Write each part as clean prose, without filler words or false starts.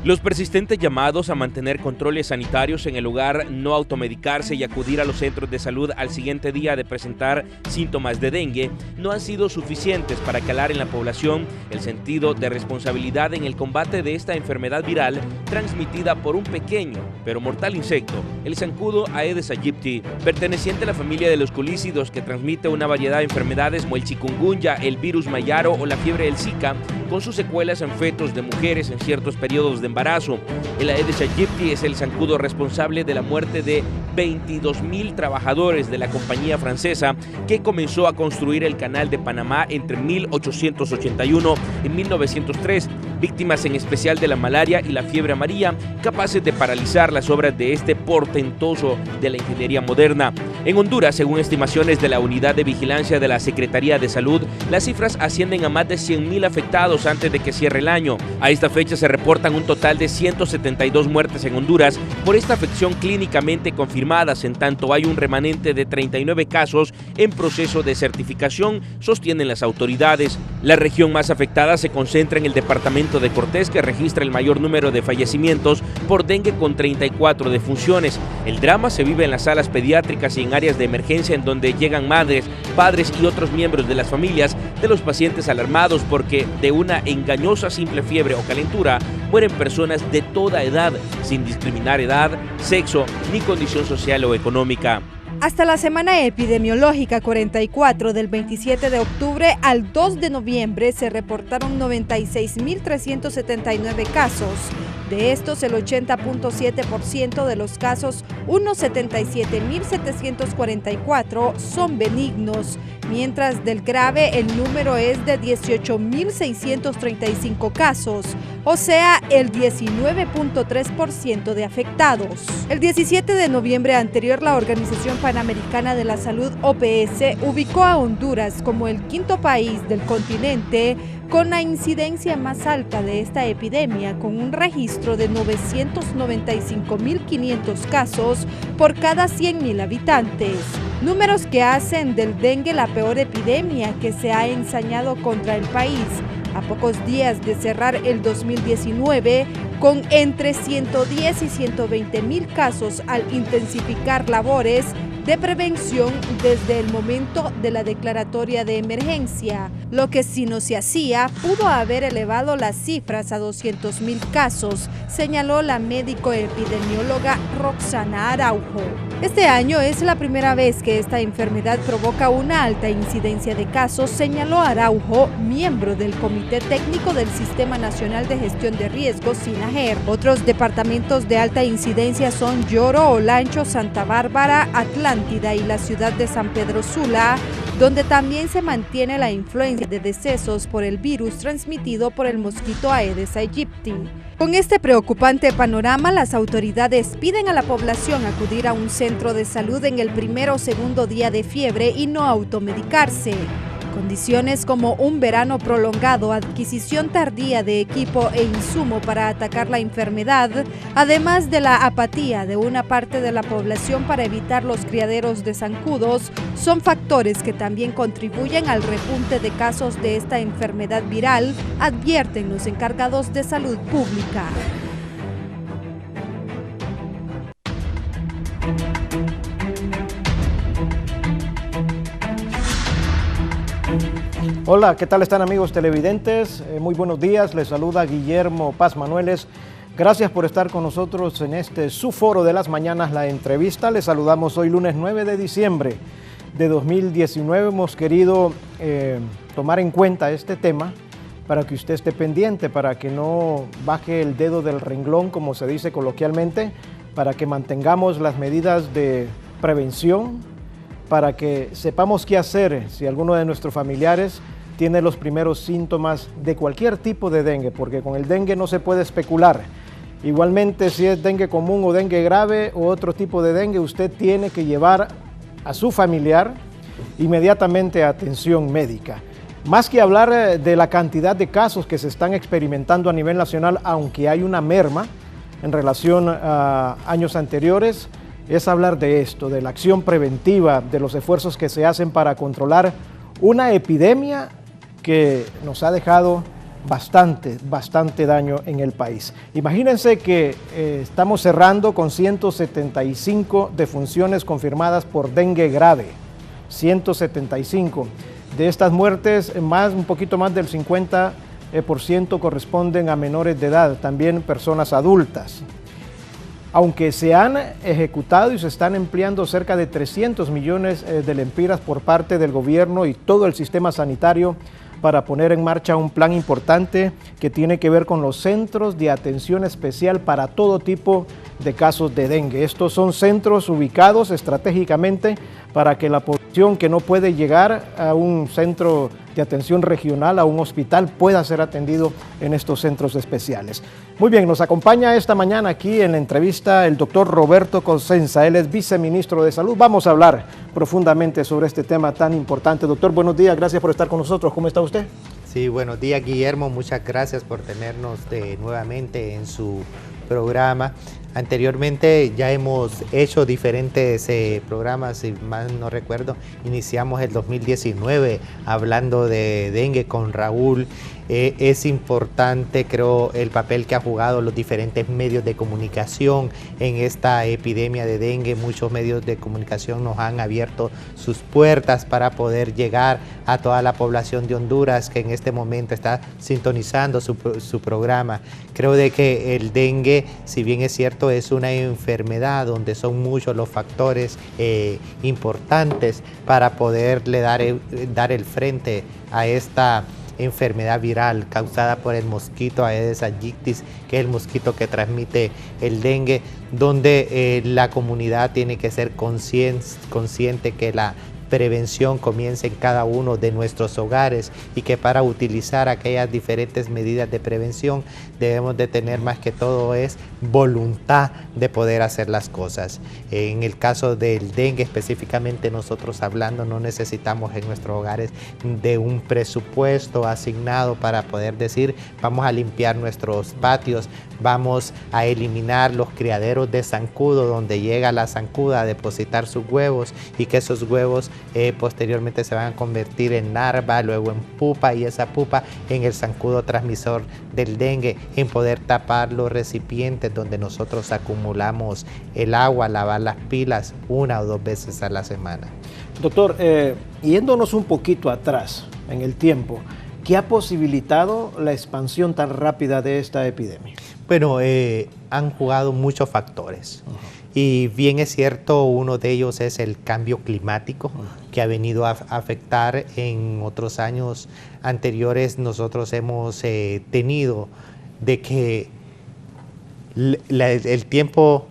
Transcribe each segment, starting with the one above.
Los persistentes llamados a mantener controles sanitarios en el lugar, no automedicarse y acudir a los centros de salud al siguiente día de presentar síntomas de dengue no han sido suficientes para calar en la población el sentido de responsabilidad en el combate de esta enfermedad viral transmitida por un pequeño pero mortal insecto, el zancudo Aedes aegypti, perteneciente a la familia de los culícidos que transmite una variedad de enfermedades como el chikungunya, el virus mayaro o la fiebre del Zika, con sus secuelas en fetos de mujeres en ciertos periodos de embarazo. El Aedes aegypti es el zancudo responsable de la muerte de 22,000 trabajadores de la compañía francesa que comenzó a construir el canal de Panamá entre 1881 y 1903, víctimas en especial de la malaria y la fiebre amarilla, capaces de paralizar las obras de este portentoso de la ingeniería moderna. En Honduras, según estimaciones de la Unidad de Vigilancia de la Secretaría de Salud, las cifras ascienden a más de 100,000 afectados antes de que cierre el año. A esta fecha se reportan un total de 172 muertes en Honduras por esta afección clínicamente confirmadas, en tanto hay un remanente de 39 casos en proceso de certificación, sostienen las autoridades. La región más afectada se concentra en el departamento de Cortés, que registra el mayor número de fallecimientos por dengue con 34 defunciones. El drama se vive en las salas pediátricas y en áreas de emergencia en donde llegan madres, padres y otros miembros de las familias de los pacientes alarmados porque de una engañosa simple fiebre o calentura mueren personas de toda edad, sin discriminar edad, sexo ni condición social o económica. Hasta la semana epidemiológica 44 del 27 de octubre al 2 de noviembre se reportaron 96,379 casos. De estos, el 80.7% de los casos, unos 77,744, son benignos, mientras del grave el número es de 18,635 casos, o sea, el 19.3% de afectados. El 17 de noviembre anterior, la Organización Panamericana de la Salud, OPS, ubicó a Honduras como el quinto país del continente con la incidencia más alta de esta epidemia, con un registro de 995,500 casos por cada 100,000 habitantes. Números que hacen del dengue la peor epidemia que se ha ensañado contra el país, a pocos días de cerrar el 2019, con entre 110 y 120,000 casos al intensificar labores de prevención desde el momento de la declaratoria de emergencia, lo que si no se hacía pudo haber elevado las cifras a 200,000 casos, señaló la médico epidemióloga Roxana Araujo. Este año es la primera vez que esta enfermedad provoca una alta incidencia de casos, señaló Araujo, miembro del Comité Técnico del Sistema Nacional de Gestión de Riesgos, SINAGER. Otros departamentos de alta incidencia son Lloro, Olancho, Santa Bárbara, Atlántida y la ciudad de San Pedro Sula, donde también se mantiene la influencia de decesos por el virus transmitido por el mosquito Aedes aegypti. Con este preocupante panorama, las autoridades piden a la población acudir a un centro de salud en el primer o segundo día de fiebre y no automedicarse. Condiciones como un verano prolongado, adquisición tardía de equipo e insumo para atacar la enfermedad, además de la apatía de una parte de la población para evitar los criaderos de zancudos, son factores que también contribuyen al repunte de casos de esta enfermedad viral, advierten los encargados de salud pública. Hola, ¿qué tal están amigos televidentes? Muy buenos días, les saluda Guillermo Paz Manueles. Gracias por estar con nosotros en este su foro de las mañanas, la entrevista. Les saludamos hoy lunes 9 de diciembre de 2019. Hemos querido tomar en cuenta este tema para que usted esté pendiente, para que no baje el dedo del renglón, como se dice coloquialmente, para que mantengamos las medidas de prevención, para que sepamos qué hacer si alguno de nuestros familiares tiene los primeros síntomas de cualquier tipo de dengue, porque con el dengue no se puede especular. Igualmente, si es dengue común o dengue grave o otro tipo de dengue, usted tiene que llevar a su familiar inmediatamente a atención médica. Más que hablar de la cantidad de casos que se están experimentando a nivel nacional, aunque hay una merma en relación a años anteriores, es hablar de esto, de la acción preventiva, de los esfuerzos que se hacen para controlar una epidemia que nos ha dejado bastante daño en el país. Imagínense que estamos cerrando con 175 defunciones confirmadas por dengue grave. 175. De estas muertes, un poquito más del 50% corresponden a menores de edad, también personas adultas. Aunque se han ejecutado y se están empleando cerca de 300 millones de lempiras por parte del gobierno y todo el sistema sanitario para poner en marcha un plan importante que tiene que ver con los centros de atención especial para todo tipo de casos de dengue. Estos son centros ubicados estratégicamente para que la población que no puede llegar a un centro de atención regional, a un hospital, pueda ser atendido en estos centros especiales. Muy bien, nos acompaña esta mañana aquí en la entrevista el doctor Roberto Cosenza, él es viceministro de Salud. Vamos a hablar profundamente sobre este tema tan importante. Doctor, buenos días, gracias por estar con nosotros. ¿Cómo está usted? Sí, buenos días, Guillermo, muchas gracias por tenernos nuevamente en su programa. Anteriormente ya hemos hecho diferentes programas, si mal no recuerdo, iniciamos el 2019 hablando de dengue con Raúl. Es importante, creo, el papel que han jugado los diferentes medios de comunicación en esta epidemia de dengue. Muchos medios de comunicación nos han abierto sus puertas para poder llegar a toda la población de Honduras que en este momento está sintonizando su programa. Creo de que el dengue, si bien es cierto, es una enfermedad donde son muchos los factores importantes para poderle dar el frente a esta enfermedad viral causada por el mosquito Aedes aegypti, que es el mosquito que transmite el dengue, donde la comunidad tiene que ser consciente que la prevención comienza en cada uno de nuestros hogares y que para utilizar aquellas diferentes medidas de prevención debemos de tener más que todo es voluntad de poder hacer las cosas. En el caso del dengue específicamente nosotros hablando no necesitamos en nuestros hogares de un presupuesto asignado para poder decir vamos a limpiar nuestros patios, vamos a eliminar los criaderos de zancudo donde llega la zancuda a depositar sus huevos y que esos huevos posteriormente se van a convertir en larva, luego en pupa y esa pupa en el zancudo transmisor del dengue, en poder tapar los recipientes donde nosotros acumulamos el agua, lavar las pilas 1 o 2 veces a la semana. Doctor, yéndonos un poquito atrás en el tiempo, ¿qué ha posibilitado la expansión tan rápida de esta epidemia? Bueno, han jugado muchos factores. Y bien es cierto, uno de ellos es el cambio climático que ha venido a afectar. En otros años anteriores nosotros hemos tenido de que el tiempo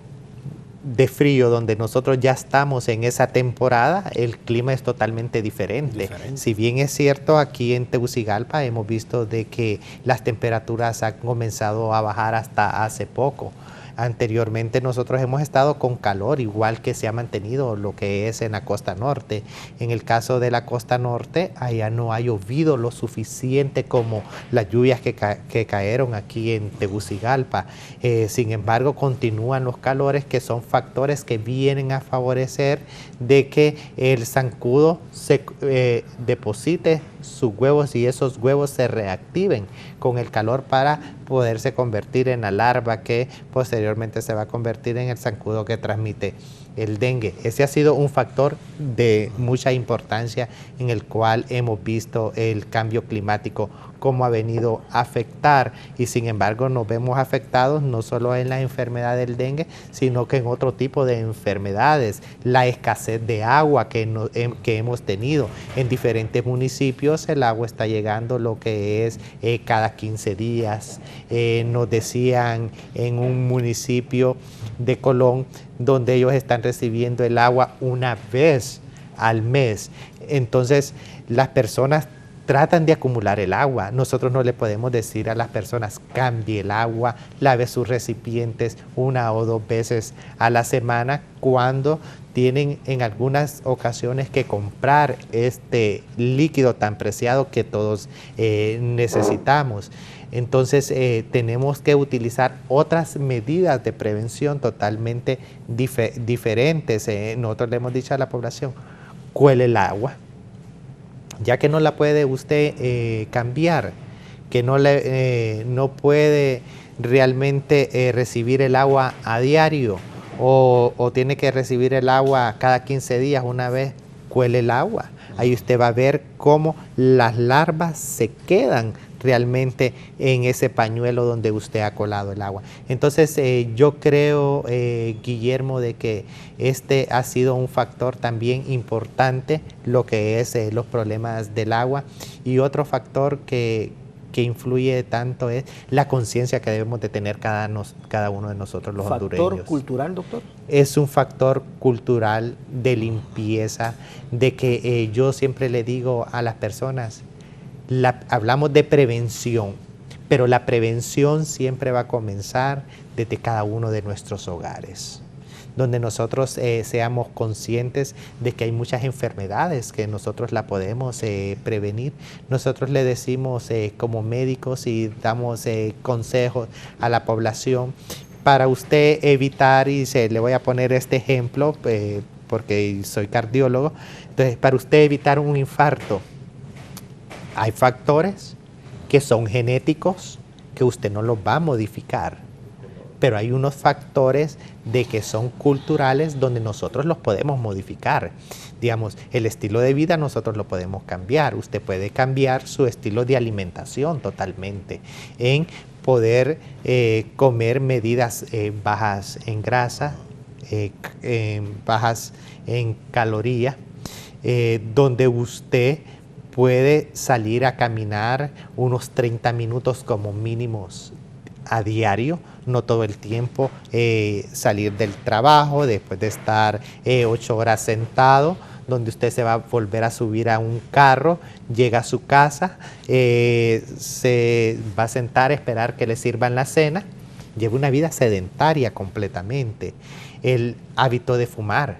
de frío donde nosotros ya estamos en esa temporada, el clima es totalmente diferente. Si bien es cierto, aquí en Tegucigalpa hemos visto de que las temperaturas han comenzado a bajar hasta hace poco. Anteriormente nosotros hemos estado con calor, igual que se ha mantenido lo que es en la costa norte. En el caso de la costa norte, allá no ha llovido lo suficiente como las lluvias que cayeron aquí en Tegucigalpa. Sin embargo, continúan los calores, que son factores que vienen a favorecer de que el zancudo se deposite sus huevos y esos huevos se reactiven con el calor para poderse convertir en la larva que posteriormente se va a convertir en el zancudo que transmite el dengue. Ese ha sido un factor de mucha importancia en el cual hemos visto el cambio climático, cómo ha venido a afectar, y sin embargo nos vemos afectados no solo en la enfermedad del dengue, sino que en otro tipo de enfermedades, la escasez de agua que hemos tenido en diferentes municipios. El agua está llegando lo que es cada 15 días. Nos decían en un municipio de Colón donde ellos están recibiendo el agua una vez al mes. Entonces las personas tratan de acumular el agua. Nosotros no le podemos decir a las personas cambie el agua, lave sus recipientes 1 o 2 veces a la semana, cuando tienen en algunas ocasiones que comprar este líquido tan preciado que todos necesitamos. Entonces tenemos que utilizar otras medidas de prevención totalmente diferentes. Nosotros le hemos dicho a la población, cuele el agua, ya que no la puede usted cambiar, que no puede realmente recibir el agua a diario o tiene que recibir el agua cada 15 días, una vez cuele el agua. Ahí usted va a ver cómo las larvas se quedan realmente en ese pañuelo donde usted ha colado el agua. Entonces yo creo, Guillermo, de que este ha sido un factor también importante, lo que es los problemas del agua. Y otro factor que influye tanto es la conciencia que debemos de tener cada uno de nosotros los hondureños. ¿Factor cultural, doctor? Es un factor cultural de limpieza, de que yo siempre le digo a las personas, hablamos de prevención, pero la prevención siempre va a comenzar desde cada uno de nuestros hogares, donde nosotros seamos conscientes de que hay muchas enfermedades que nosotros la podemos prevenir. Nosotros le decimos como médicos y damos consejos a la población para usted evitar, y le voy a poner este ejemplo porque soy cardiólogo. Entonces, para usted evitar un infarto, hay factores que son genéticos que usted no los va a modificar, pero hay unos factores de que son culturales donde nosotros los podemos modificar. Digamos, el estilo de vida nosotros lo podemos cambiar. Usted puede cambiar su estilo de alimentación totalmente en poder comer medidas bajas en grasa, bajas en calorías, donde usted puede salir a caminar unos 30 minutos como mínimos a diario, no todo el tiempo salir del trabajo después de estar 8 horas sentado, donde usted se va a volver a subir a un carro, llega a su casa, se va a sentar a esperar que le sirvan la cena, lleva una vida sedentaria completamente. El hábito de fumar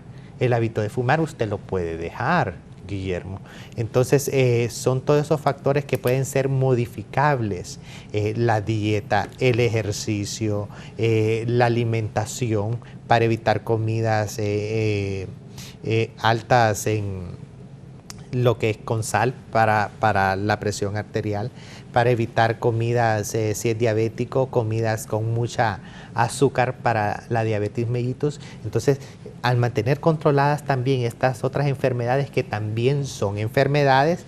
usted lo puede dejar, Guillermo. Entonces son todos esos factores que pueden ser modificables, la dieta, el ejercicio, la alimentación, para evitar comidas altas en lo que es con sal para la presión arterial, para evitar comidas, si es diabético, comidas con mucha azúcar para la diabetes mellitus. Entonces, al mantener controladas también estas otras enfermedades que también son enfermedades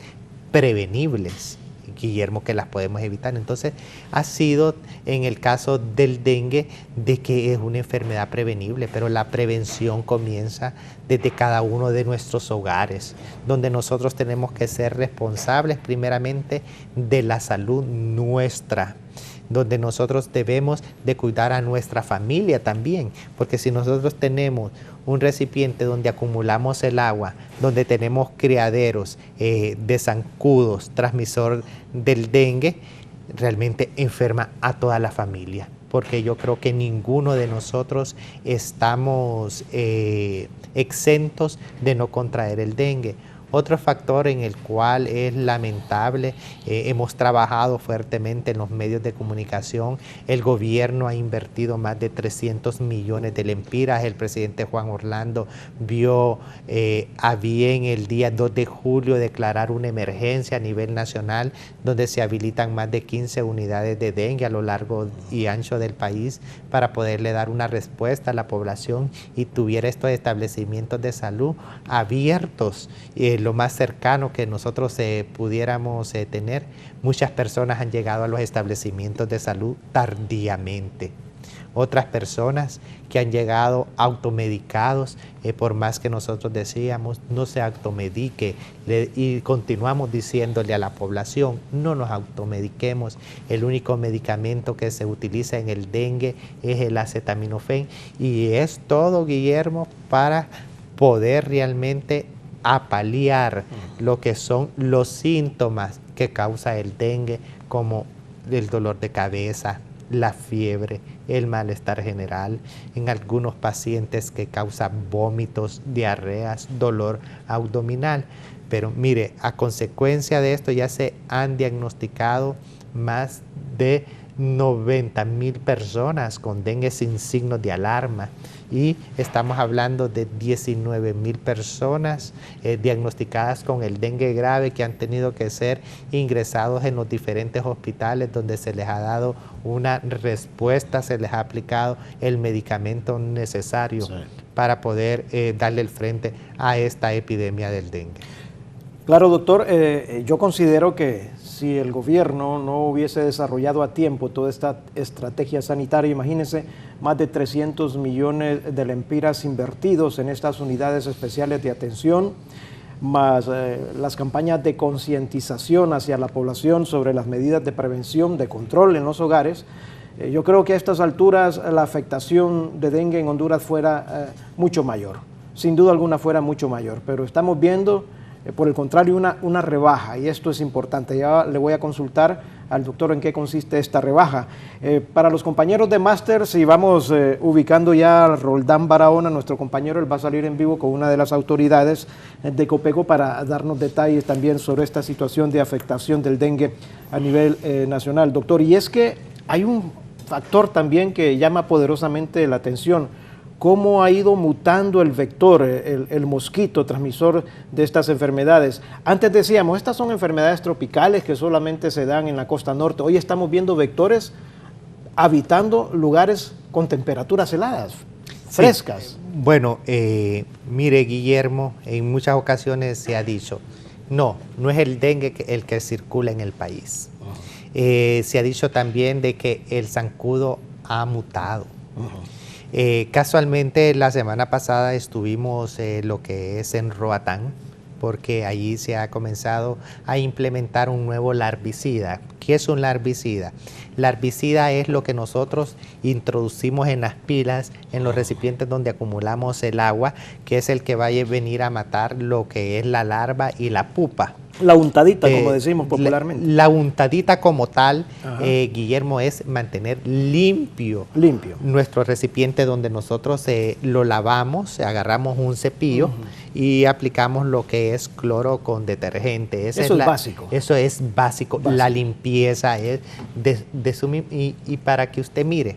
prevenibles, Guillermo, que las podemos evitar. Entonces, ha sido en el caso del dengue de que es una enfermedad prevenible, pero la prevención comienza desde cada uno de nuestros hogares, donde nosotros tenemos que ser responsables primeramente de la salud nuestra, donde nosotros debemos de cuidar a nuestra familia también, porque si nosotros tenemos un recipiente donde acumulamos el agua, donde tenemos criaderos de zancudos, transmisor del dengue, realmente enferma a toda la familia, porque yo creo que ninguno de nosotros estamos exentos de no contraer el dengue. Otro factor en el cual es lamentable, hemos trabajado fuertemente en los medios de comunicación, el gobierno ha invertido más de 300 millones de lempiras, el presidente Juan Orlando vio a bien el día 2 de julio declarar una emergencia a nivel nacional, donde se habilitan más de 15 unidades de dengue a lo largo y ancho del país para poderle dar una respuesta a la población y tuviera estos establecimientos de salud abiertos, lo más cercano que nosotros pudiéramos tener. Muchas personas han llegado a los establecimientos de salud tardíamente. Otras personas que han llegado automedicados, por más que nosotros decíamos, no se automedique, y continuamos diciéndole a la población, no nos automediquemos. El único medicamento que se utiliza en el dengue es el acetaminofén, y es todo, Guillermo, para poder realmente a paliar lo que son los síntomas que causa el dengue, como el dolor de cabeza, la fiebre, el malestar general, en algunos pacientes que causa vómitos, diarreas, dolor abdominal. Pero mire, a consecuencia de esto ya se han diagnosticado más de 90,000 personas con dengue sin signos de alarma y estamos hablando de 19,000 personas diagnosticadas con el dengue grave que han tenido que ser ingresados en los diferentes hospitales donde se les ha dado una respuesta, se les ha aplicado el medicamento necesario para poder darle el frente a esta epidemia del dengue. Claro, doctor, yo considero que si el gobierno no hubiese desarrollado a tiempo toda esta estrategia sanitaria, imagínense, más de 300 millones de lempiras invertidos en estas unidades especiales de atención, más las campañas de concientización hacia la población sobre las medidas de prevención, de control en los hogares. Yo creo que a estas alturas la afectación de dengue en Honduras fuera mucho mayor, sin duda alguna fuera mucho mayor, pero estamos viendo por el contrario una rebaja, y esto es importante. Ya le voy a consultar al doctor en qué consiste esta rebaja. Para los compañeros de máster, si vamos ubicando ya a Roldán Barahona, nuestro compañero, él va a salir en vivo con una de las autoridades de Copeco para darnos detalles también sobre esta situación de afectación del dengue a nivel nacional. Doctor, y es que hay un factor también que llama poderosamente la atención: cómo ha ido mutando el vector, el mosquito transmisor de estas enfermedades. Antes decíamos, estas son enfermedades tropicales que solamente se dan en la costa norte. Hoy estamos viendo vectores habitando lugares con temperaturas heladas, frescas. Sí. Bueno, mire, Guillermo, en muchas ocasiones se ha dicho, no es el dengue el que circula en el país. Se ha dicho también de que el zancudo ha mutado. Casualmente la semana pasada estuvimos lo que es en Roatán, porque allí se ha comenzado a implementar un nuevo larvicida. ¿Qué es un larvicida? Larvicida es lo que nosotros introducimos en las pilas, en los recipientes donde acumulamos el agua, que es el que va a venir a matar lo que es la larva y la pupa. La untadita, como decimos popularmente. La untadita como tal, Guillermo, es mantener limpio nuestro recipiente donde nosotros lo lavamos, agarramos un cepillo y aplicamos lo que es cloro con detergente. Eso es básico. Eso es básico. La limpieza es y para que usted mire,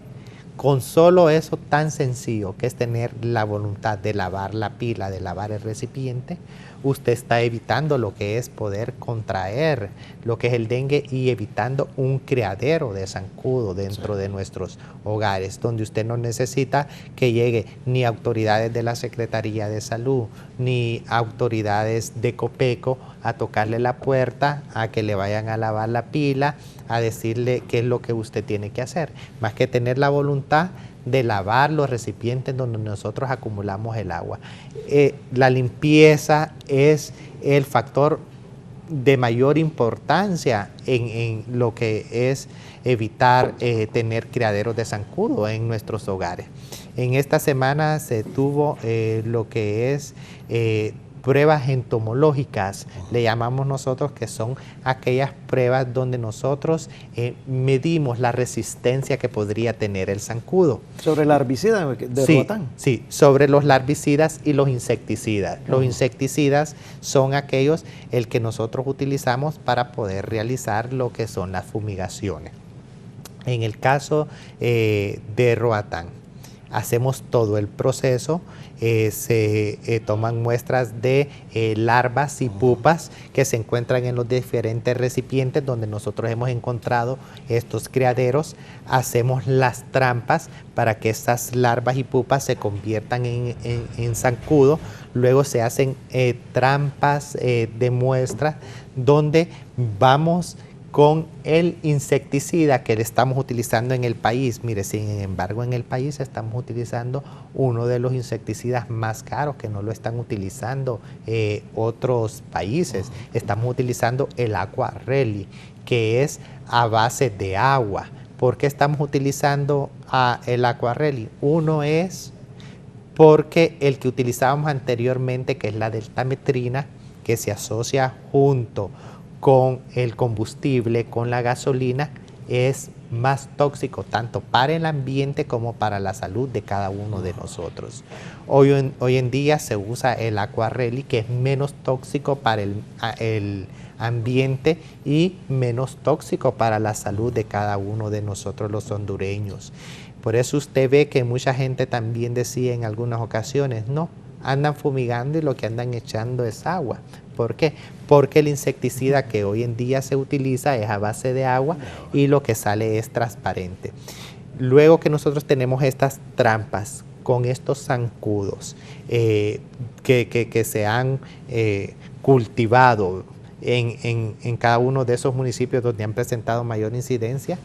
con solo eso tan sencillo que es tener la voluntad de lavar la pila, de lavar el recipiente, usted está evitando lo que es poder contraer lo que es el dengue y evitando un criadero de zancudo dentro de nuestros hogares, donde usted no necesita que llegue ni autoridades de la Secretaría de Salud, ni autoridades de Copeco a tocarle la puerta, a que le vayan a lavar la pila, a decirle qué es lo que usted tiene que hacer, más que tener la voluntad de lavar los recipientes donde nosotros acumulamos el agua. La limpieza es el factor de mayor importancia en lo que es evitar tener criaderos de zancudo en nuestros hogares. En esta semana se tuvo lo que es pruebas entomológicas, le llamamos nosotros, que son aquellas pruebas donde nosotros medimos la resistencia que podría tener el zancudo. ¿Sobre el larvicida de Roatán? Sí, sobre los larvicidas y los insecticidas. Los insecticidas son aquellos el que nosotros utilizamos para poder realizar lo que son las fumigaciones. En el caso de Roatán, hacemos todo el proceso, se toman muestras de larvas y pupas que se encuentran en los diferentes recipientes donde nosotros hemos encontrado estos criaderos, hacemos las trampas para que estas larvas y pupas se conviertan en zancudo, luego se hacen trampas de muestras donde vamos con el insecticida que le estamos utilizando en el país. Mire, sin embargo, en el país estamos utilizando uno de los insecticidas más caros que no lo están utilizando otros países. Estamos utilizando el Aqua Relly, que es a base de agua. ¿Por qué estamos utilizando el Aqua Relly? Uno es porque el que utilizábamos anteriormente, que es la deltametrina, que se asocia junto con el combustible, con la gasolina, es más tóxico tanto para el ambiente como para la salud de cada uno de nosotros. Hoy en día se usa el Aqua Relly, que es menos tóxico para el ambiente y menos tóxico para la salud de cada uno de nosotros los hondureños. Por eso usted ve que mucha gente también decía en algunas ocasiones, no, andan fumigando y lo que andan echando es agua. ¿Por qué? Porque el insecticida que hoy en día se utiliza es a base de agua y lo que sale es transparente. Luego que nosotros tenemos estas trampas con estos zancudos que se han cultivado en cada uno de esos municipios donde han presentado mayor incidencia,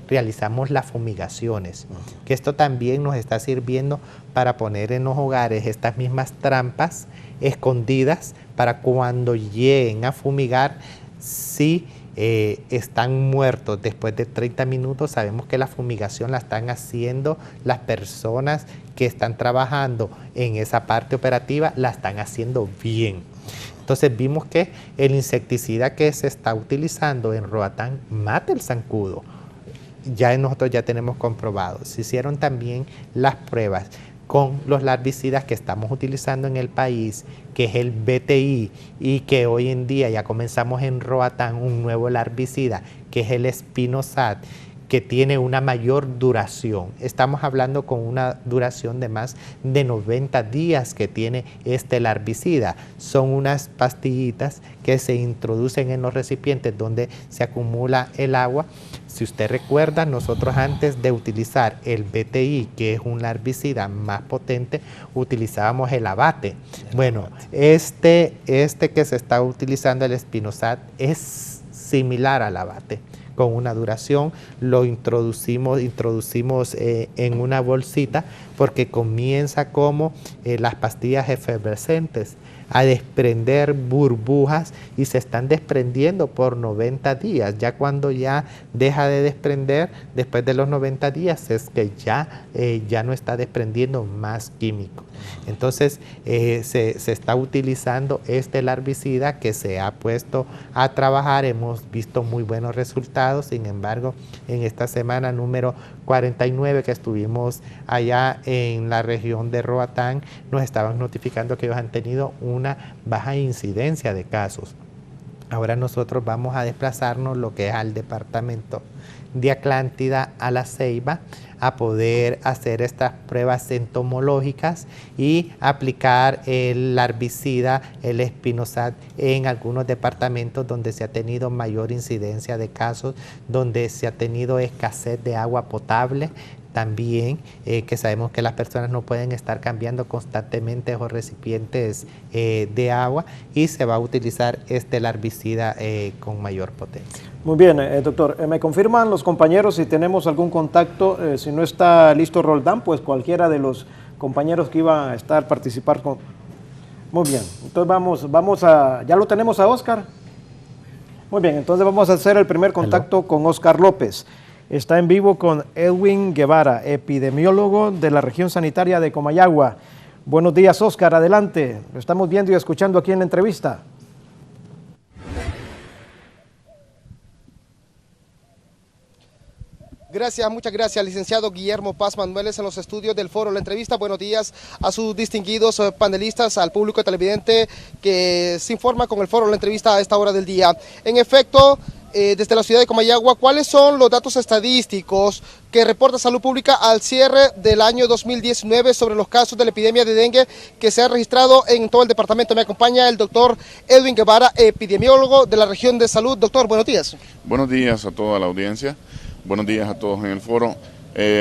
realizamos las fumigaciones, que esto también nos está sirviendo para poner en los hogares estas mismas trampas escondidas para cuando lleguen a fumigar, si están muertos después de 30 minutos, sabemos que la fumigación la están haciendo las personas que están trabajando en esa parte operativa, la están haciendo bien. Entonces vimos que el insecticida que se está utilizando en Roatán mata el zancudo. Nosotros ya tenemos comprobado. Se hicieron también las pruebas con los larvicidas que estamos utilizando en el país, que es el BTI, y que hoy en día ya comenzamos en Roatán un nuevo larvicida, que es el Spinosad, que tiene una mayor duración. Estamos hablando con una duración de más de 90 días que tiene este larvicida. Son unas pastillitas que se introducen en los recipientes donde se acumula el agua. Si usted recuerda, nosotros antes de utilizar el BTI, que es un larvicida más potente, utilizábamos el abate. Bueno, este que se está utilizando, el Spinosad, es similar al abate, con una duración. Lo introducimos en una bolsita porque comienza como las pastillas efervescentes a desprender burbujas y se están desprendiendo por 90 días. Ya cuando ya deja de desprender, después de los 90 días, es que ya no está desprendiendo más químico. Entonces se está utilizando este larvicida que se ha puesto a trabajar. Hemos visto muy buenos resultados. Sin embargo, en esta semana número 49 que estuvimos allá en la región de Roatán, nos estaban notificando que ellos han tenido una baja incidencia de casos. Ahora nosotros vamos a desplazarnos lo que es al departamento de Atlántida, a La Ceiba, a poder hacer estas pruebas entomológicas y aplicar el larvicida, el Spinosad, en algunos departamentos donde se ha tenido mayor incidencia de casos, donde se ha tenido escasez de agua potable. También que sabemos que las personas no pueden estar cambiando constantemente esos recipientes de agua, y se va a utilizar este larvicida con mayor potencia. Muy bien, doctor. Me confirman los compañeros si tenemos algún contacto. Si no está listo Roldán, pues cualquiera de los compañeros que iba a estar participar con... Muy bien, entonces vamos a... ¿Ya lo tenemos a Oscar? Muy bien, entonces vamos a hacer el primer contacto con Oscar López. Está en vivo con Edwin Guevara, epidemiólogo de la región sanitaria de Comayagua. Buenos días, Oscar, adelante. Lo estamos viendo y escuchando aquí en la entrevista. Gracias, muchas gracias, licenciado Guillermo Paz Manueles, en los estudios del Foro La Entrevista. Buenos días a sus distinguidos panelistas, al público televidente que se informa con el Foro La Entrevista a esta hora del día. En efecto, desde la ciudad de Comayagua, ¿cuáles son los datos estadísticos que reporta Salud Pública al cierre del año 2019 sobre los casos de la epidemia de dengue que se ha registrado en todo el departamento? Me acompaña el doctor Edwin Guevara, epidemiólogo de la región de salud. Doctor, buenos días. Buenos días a toda la audiencia, buenos días a todos en el foro.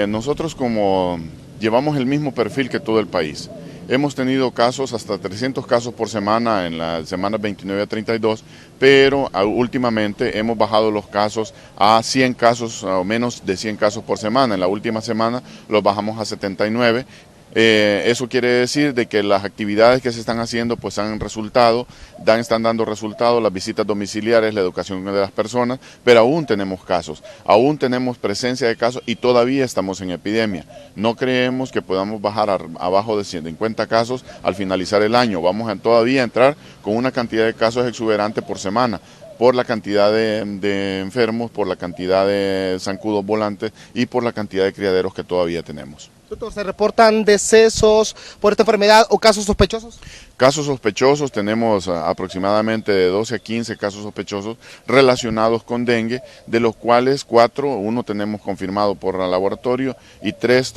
Nosotros, como llevamos el mismo perfil que todo el país, hemos tenido casos, hasta 300 casos por semana en las semanas 29 a 32, pero últimamente hemos bajado los casos a 100 casos o menos de 100 casos por semana. En la última semana los bajamos a 79. Eso quiere decir de que las actividades que se están haciendo pues han resultado, están dando resultados, las visitas domiciliares, la educación de las personas, pero aún tenemos casos, aún tenemos presencia de casos y todavía estamos en epidemia. No creemos que podamos bajar abajo de 50 casos al finalizar el año. Vamos a todavía entrar con una cantidad de casos exuberante por semana, por la cantidad de enfermos, por la cantidad de zancudos volantes y por la cantidad de criaderos que todavía tenemos. Doctor, ¿se reportan decesos por esta enfermedad o casos sospechosos? Casos sospechosos, tenemos aproximadamente de 12 a 15 casos sospechosos relacionados con dengue, de los cuales 4, uno tenemos confirmado por laboratorio y 3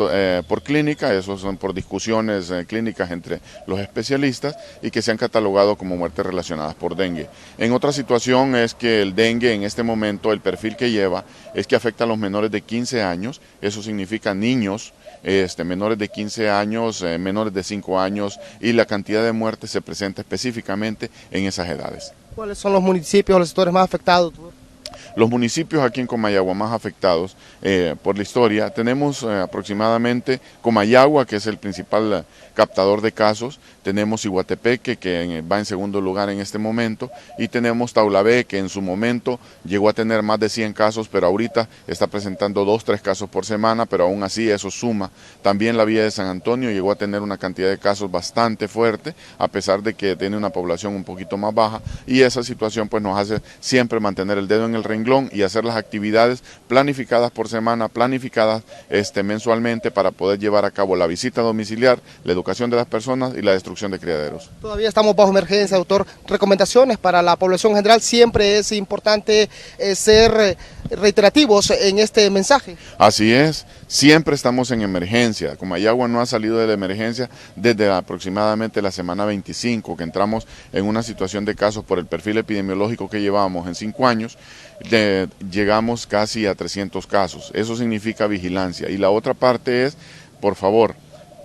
por clínica, esos son por discusiones clínicas entre los especialistas y que se han catalogado como muertes relacionadas por dengue. En otra situación es que el dengue en este momento, el perfil que lleva es que afecta a los menores de 15 años, eso significa niños, menores de 15 años, menores de 5 años, y la cantidad de muertes se presenta específicamente en esas edades. ¿Cuáles son los municipios o los sectores más afectados? Los municipios aquí en Comayagua más afectados por la historia, tenemos aproximadamente Comayagua, que es el principal captador de casos, tenemos Iguatepeque, que va en segundo lugar en este momento, y tenemos Taulabé, que en su momento llegó a tener más de 100 casos, pero ahorita está presentando 2 o 3 casos por semana, pero aún así eso suma. También la Villa de San Antonio llegó a tener una cantidad de casos bastante fuerte, a pesar de que tiene una población un poquito más baja, y esa situación pues nos hace siempre mantener el dedo en el renglón y hacer las actividades planificadas por semana, planificadas mensualmente, para poder llevar a cabo la visita domiciliar, la educación de las personas y la destrucción de criaderos. Todavía estamos bajo emergencia, doctor. Recomendaciones para la población general. Siempre es importante ser reiterativos en este mensaje. Así es, siempre estamos en emergencia. Comayagua no ha salido de la emergencia desde aproximadamente la semana 25, que entramos en una situación de casos por el perfil epidemiológico que llevamos en 5 años, llegamos casi a 300 casos. Eso significa vigilancia. Y la otra parte es, por favor,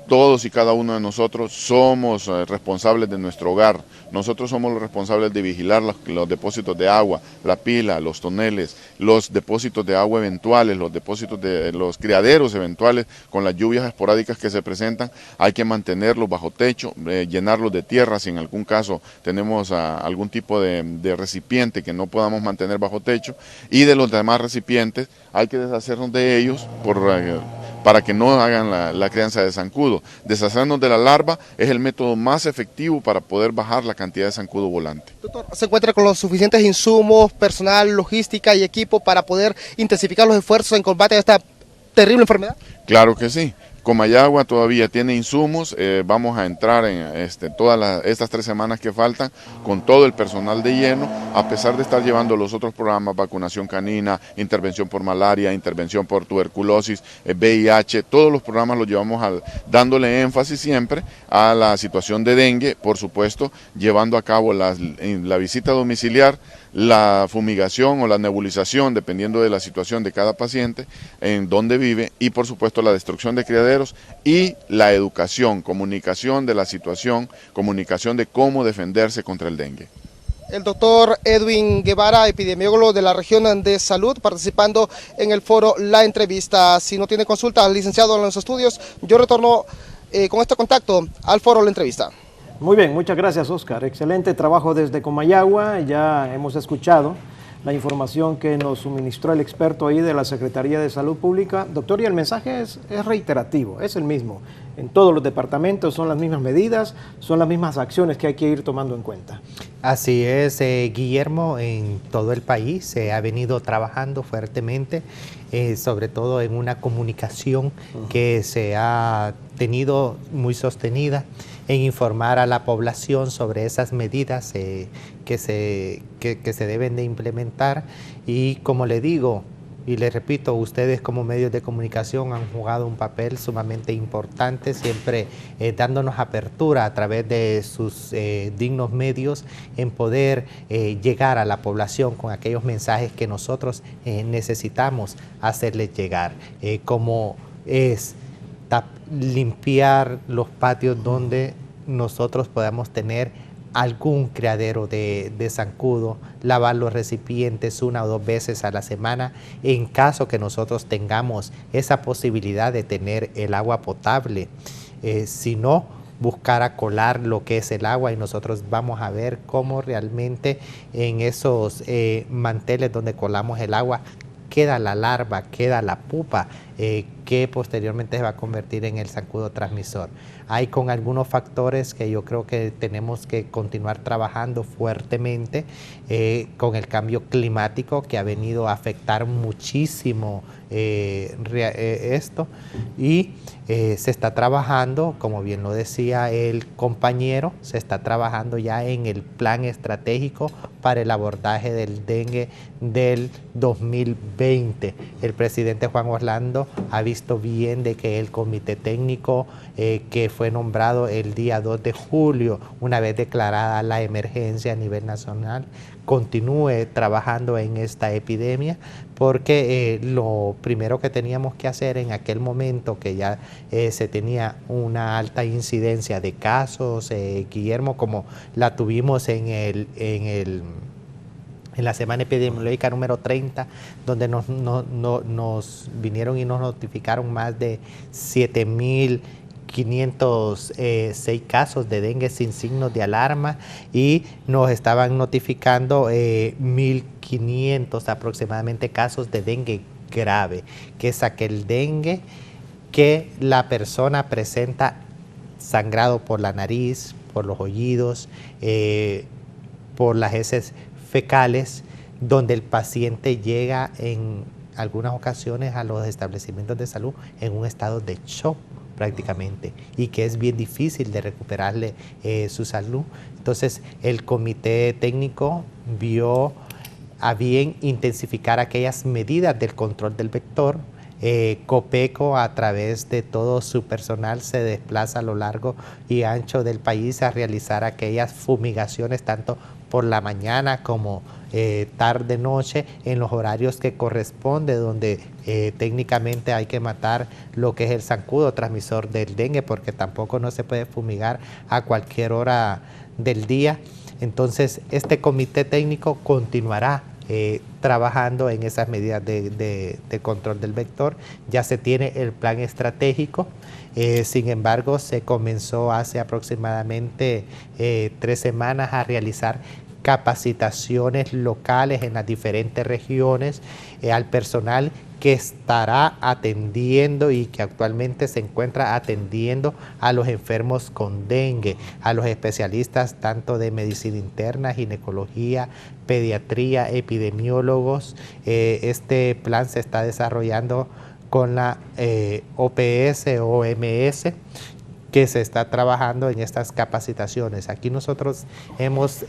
todos y cada uno de nosotros somos responsables de nuestro hogar. Nosotros somos los responsables de vigilar los depósitos de agua, la pila, los toneles, los depósitos de agua eventuales, los depósitos de los criaderos eventuales con las lluvias esporádicas que se presentan. Hay que mantenerlos bajo techo, llenarlos de tierra si en algún caso tenemos algún tipo de recipiente que no podamos mantener bajo techo, y de los demás recipientes hay que deshacernos de ellos para que no hagan la crianza de zancudo. Deshacernos de la larva es el método más efectivo para poder bajar la cantidad de zancudo volante. Doctor, ¿se encuentra con los suficientes insumos, personal, logística y equipo para poder intensificar los esfuerzos en combate a esta terrible enfermedad? Claro que sí. Comayagua todavía tiene insumos, vamos a entrar en todas estas 3 semanas que faltan con todo el personal de lleno, a pesar de estar llevando los otros programas, vacunación canina, intervención por malaria, intervención por tuberculosis, VIH, todos los programas los llevamos dándole énfasis siempre a la situación de dengue, por supuesto, llevando a cabo la visita domiciliar, la fumigación o la nebulización, dependiendo de la situación de cada paciente, en donde vive, y por supuesto la destrucción de criaderos y la educación, comunicación de la situación, comunicación de cómo defenderse contra el dengue. El doctor Edwin Guevara, epidemiólogo de la región de salud, participando en el foro La Entrevista. Si no tiene consulta al licenciado en los estudios, yo retorno con este contacto al foro La Entrevista. Muy bien, muchas gracias, Oscar. Excelente trabajo desde Comayagua. Ya hemos escuchado la información que nos suministró el experto ahí de la Secretaría de Salud Pública. Doctor, y el mensaje es reiterativo, es el mismo. En todos los departamentos son las mismas medidas, son las mismas acciones que hay que ir tomando en cuenta. Así es, Guillermo, en todo el país se ha venido trabajando fuertemente, sobre todo en una comunicación que se ha tenido muy sostenida, en informar a la población sobre esas medidas que se deben de implementar. Y como le digo y le repito, ustedes como medios de comunicación han jugado un papel sumamente importante, siempre dándonos apertura a través de sus dignos medios en poder llegar a la población con aquellos mensajes que nosotros necesitamos hacerles llegar, como es limpiar los patios donde nosotros podamos tener algún criadero de zancudo, lavar los recipientes 1 o 2 veces a la semana, en caso que nosotros tengamos esa posibilidad de tener el agua potable. Si no, buscar acolar lo que es el agua, y nosotros vamos a ver cómo realmente en esos manteles donde colamos el agua queda la larva, queda la pupa, que posteriormente se va a convertir en el zancudo transmisor. Hay con algunos factores que yo creo que tenemos que continuar trabajando fuertemente con el cambio climático que ha venido a afectar muchísimo esto, y se está trabajando, como bien lo decía el compañero, se está trabajando ya en el plan estratégico para el abordaje del dengue del 2020. El presidente Juan Orlando ha visto bien de que el comité técnico que fue nombrado el día 2 de julio, una vez declarada la emergencia a nivel nacional, continúe trabajando en esta epidemia, porque lo primero que teníamos que hacer en aquel momento que ya se tenía una alta incidencia de casos, Guillermo, como la tuvimos en la semana epidemiológica número 30, donde nos vinieron y nos notificaron más de 7.506 casos de dengue sin signos de alarma, y nos estaban notificando 1.500 aproximadamente casos de dengue grave, que es aquel dengue que la persona presenta sangrado por la nariz, por los oídos, por las heces fecales, donde el paciente llega en algunas ocasiones a los establecimientos de salud en un estado de shock prácticamente, y que es bien difícil de recuperarle su salud. Entonces el comité técnico vio a bien intensificar aquellas medidas del control del vector. Copeco, a través de todo su personal, se desplaza a lo largo y ancho del país a realizar aquellas fumigaciones tanto por la mañana como tarde-noche, en los horarios que corresponde, donde técnicamente hay que matar lo que es el zancudo transmisor del dengue, porque tampoco no se puede fumigar a cualquier hora del día. Entonces este comité técnico continuará trabajando en esas medidas de control del vector. Ya se tiene el plan estratégico, sin embargo se comenzó hace aproximadamente 3 semanas a realizar capacitaciones locales en las diferentes regiones al personal que estará atendiendo y que actualmente se encuentra atendiendo a los enfermos con dengue, a los especialistas tanto de medicina interna, ginecología, pediatría, epidemiólogos. Este plan se está desarrollando con la OPS o OMS, que se está trabajando en estas capacitaciones. Aquí nosotros hemos,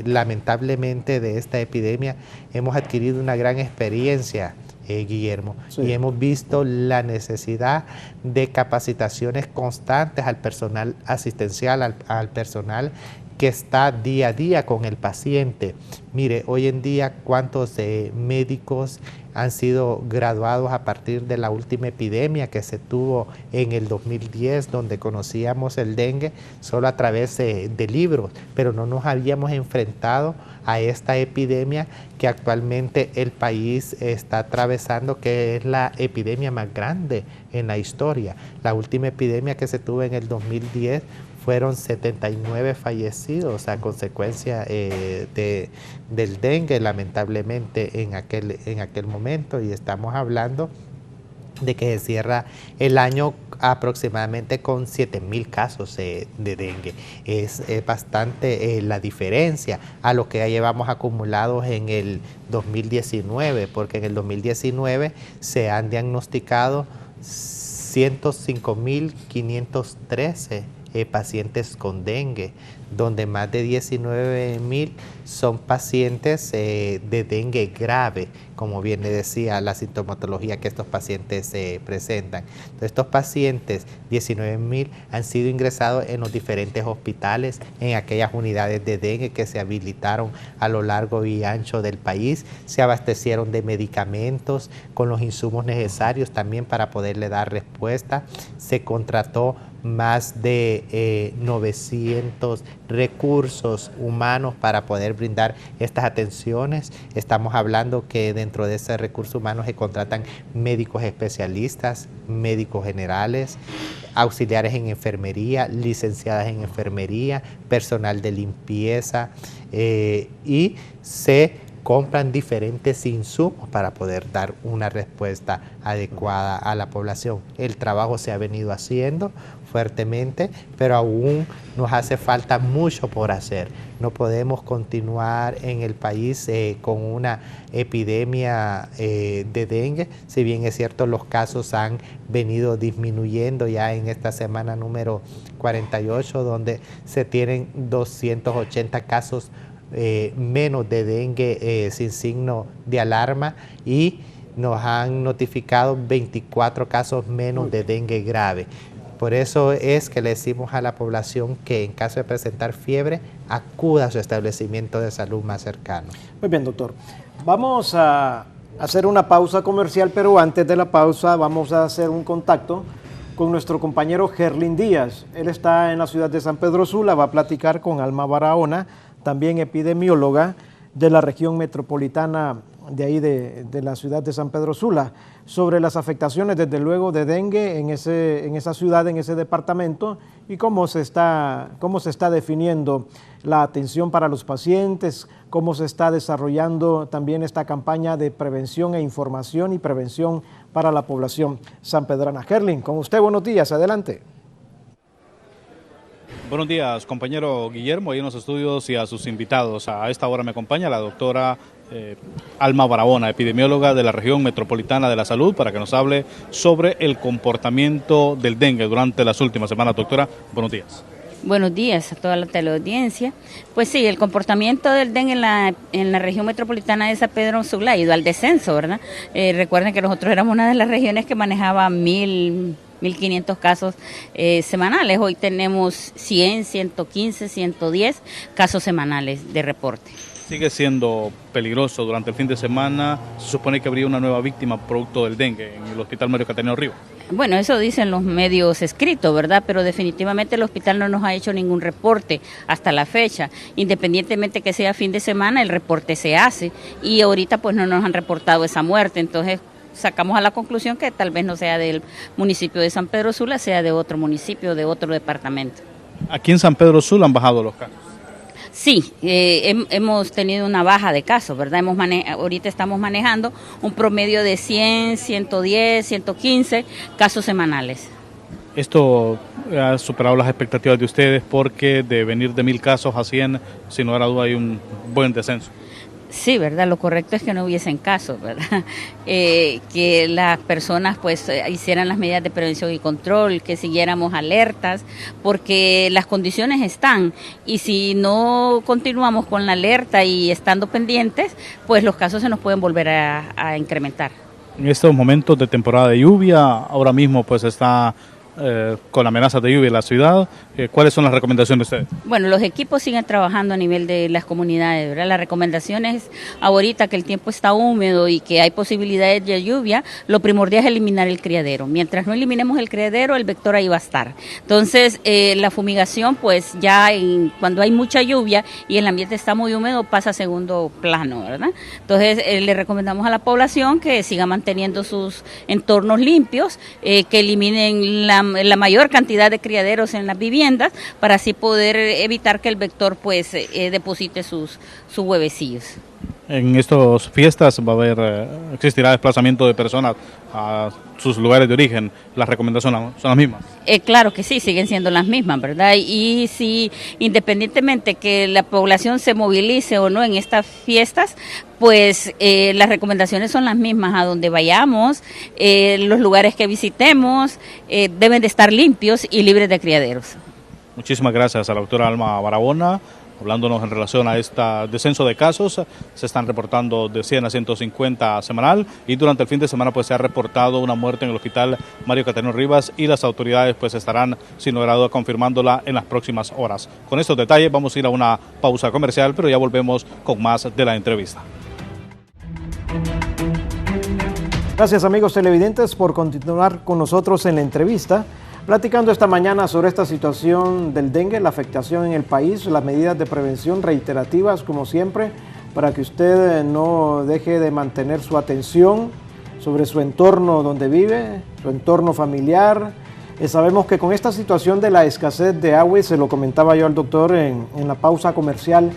lamentablemente de esta epidemia, hemos adquirido una gran experiencia, Guillermo, sí, y hemos visto la necesidad de capacitaciones constantes al personal asistencial, al personal que está día a día con el paciente. Mire, hoy en día cuántos médicos han sido graduados a partir de la última epidemia que se tuvo en el 2010, donde conocíamos el dengue solo a través de libros, pero no nos habíamos enfrentado a esta epidemia que actualmente el país está atravesando, que es la epidemia más grande en la historia. La última epidemia que se tuvo en el 2010 fueron 79 fallecidos a consecuencia del dengue, lamentablemente en aquel momento, y estamos hablando de que se cierra el año aproximadamente con 7.000 casos de dengue. Es bastante la diferencia a lo que ya llevamos acumulados en el 2019, porque en el 2019 se han diagnosticado 105.513 pacientes con dengue, donde más de 19.000 son pacientes de dengue grave, como bien le decía la sintomatología que estos pacientes presentan. Entonces, estos pacientes, 19.000, han sido ingresados en los diferentes hospitales, en aquellas unidades de dengue que se habilitaron a lo largo y ancho del país, se abastecieron de medicamentos con los insumos necesarios también para poderle dar respuesta. Se contrató más de 900 recursos humanos para poder brindar estas atenciones. Estamos hablando que dentro de ese recurso humano se contratan médicos especialistas, médicos generales, auxiliares en enfermería, licenciadas en enfermería, personal de limpieza, y se compran diferentes insumos para poder dar una respuesta adecuada a la población. El trabajo se ha venido haciendo fuertemente, pero aún nos hace falta mucho por hacer. No podemos continuar en el país con una epidemia de dengue, si bien es cierto los casos han venido disminuyendo ya en esta semana número 48, donde se tienen 280 casos menos de dengue sin signo de alarma, y nos han notificado 24 casos menos de dengue grave. Por eso es que le decimos a la población que en caso de presentar fiebre, acuda a su establecimiento de salud más cercano. Muy bien, doctor. Vamos a hacer una pausa comercial, pero antes de la pausa vamos a hacer un contacto con nuestro compañero Gerlin Díaz. Él está en la ciudad de San Pedro Sula, va a platicar con Alma Barahona, también epidemióloga de la región metropolitana de ahí de la ciudad de San Pedro Sula, sobre las afectaciones desde luego de dengue en esa ciudad, en ese departamento, y cómo se está definiendo la atención para los pacientes, cómo se está desarrollando también esta campaña de prevención e información y prevención para la población sanpedrana. Gerlin, con usted, buenos días, adelante. Buenos días, compañero Guillermo, ahí en los estudios, y a sus invitados. A esta hora me acompaña la doctora Alma Barahona, epidemióloga de la región metropolitana de la salud, para que nos hable sobre el comportamiento del dengue durante las últimas semanas. Doctora, buenos días. Buenos días a toda la teleaudiencia. Pues sí, el comportamiento del dengue en la región metropolitana de San Pedro Sula ha ido al descenso, ¿verdad? Recuerden que nosotros éramos una de las regiones que manejaba 1.500 casos semanales. Hoy tenemos 100, 115, 110 casos semanales de reporte. Sigue siendo peligroso. Durante el fin de semana se supone que habría una nueva víctima producto del dengue en el Hospital Mario Cataneo Rivas. Bueno, eso dicen los medios escritos, ¿verdad? Pero definitivamente el hospital no nos ha hecho ningún reporte hasta la fecha. Independientemente que sea fin de semana, el reporte se hace, y ahorita pues no nos han reportado esa muerte. Entonces sacamos a la conclusión que tal vez no sea del municipio de San Pedro Sula, sea de otro municipio, de otro departamento. Aquí en San Pedro Sula han bajado los casos. Sí, hemos tenido una baja de casos, ¿verdad? Ahorita estamos manejando un promedio de 100, 110, 115 casos semanales. Esto ha superado las expectativas de ustedes, porque de venir de 1.000 casos a 100, sin lugar a duda hay un buen descenso. Sí, ¿verdad? Lo correcto es que no hubiesen casos, ¿verdad? Que las personas pues hicieran las medidas de prevención y control, que siguiéramos alertas, porque las condiciones están, y si no continuamos con la alerta y estando pendientes, pues los casos se nos pueden volver a incrementar. En estos momentos de temporada de lluvia, ahora mismo pues está con amenazas de lluvia en la ciudad, ¿cuáles son las recomendaciones de ustedes? Bueno, los equipos siguen trabajando a nivel de las comunidades, ¿verdad? La recomendación es, ahorita que el tiempo está húmedo y que hay posibilidades de lluvia, lo primordial es eliminar el criadero. Mientras no eliminemos el criadero, el vector ahí va a estar. Entonces, la fumigación, pues ya cuando hay mucha lluvia y el ambiente está muy húmedo, pasa a segundo plano, ¿verdad? Entonces, le recomendamos a la población que siga manteniendo sus entornos limpios, que eliminen la mayor cantidad de criaderos en las viviendas, para así poder evitar que el vector pues deposite sus huevecillos. En estas fiestas existirá desplazamiento de personas a sus lugares de origen. ¿Las recomendaciones son las mismas? Claro que sí, siguen siendo las mismas, ¿verdad? Y si independientemente que la población se movilice o no en estas fiestas, pues las recomendaciones son las mismas. A donde vayamos, los lugares que visitemos deben de estar limpios y libres de criaderos. Muchísimas gracias a la doctora Alma Barahona. Hablándonos en relación a este descenso de casos, se están reportando de 100 a 150 semanal, y durante el fin de semana pues se ha reportado una muerte en el Hospital Mario Cataneo Rivas, y las autoridades pues estarán sin lugar a duda confirmándola en las próximas horas. Con estos detalles vamos a ir a una pausa comercial, pero ya volvemos con más de la entrevista. Gracias, amigos televidentes, por continuar con nosotros en la entrevista, platicando esta mañana sobre esta situación del dengue, la afectación en el país, las medidas de prevención reiterativas, como siempre, para que usted no deje de mantener su atención sobre su entorno donde vive, su entorno familiar. Sabemos que con esta situación de la escasez de agua, y se lo comentaba yo al doctor en la pausa comercial,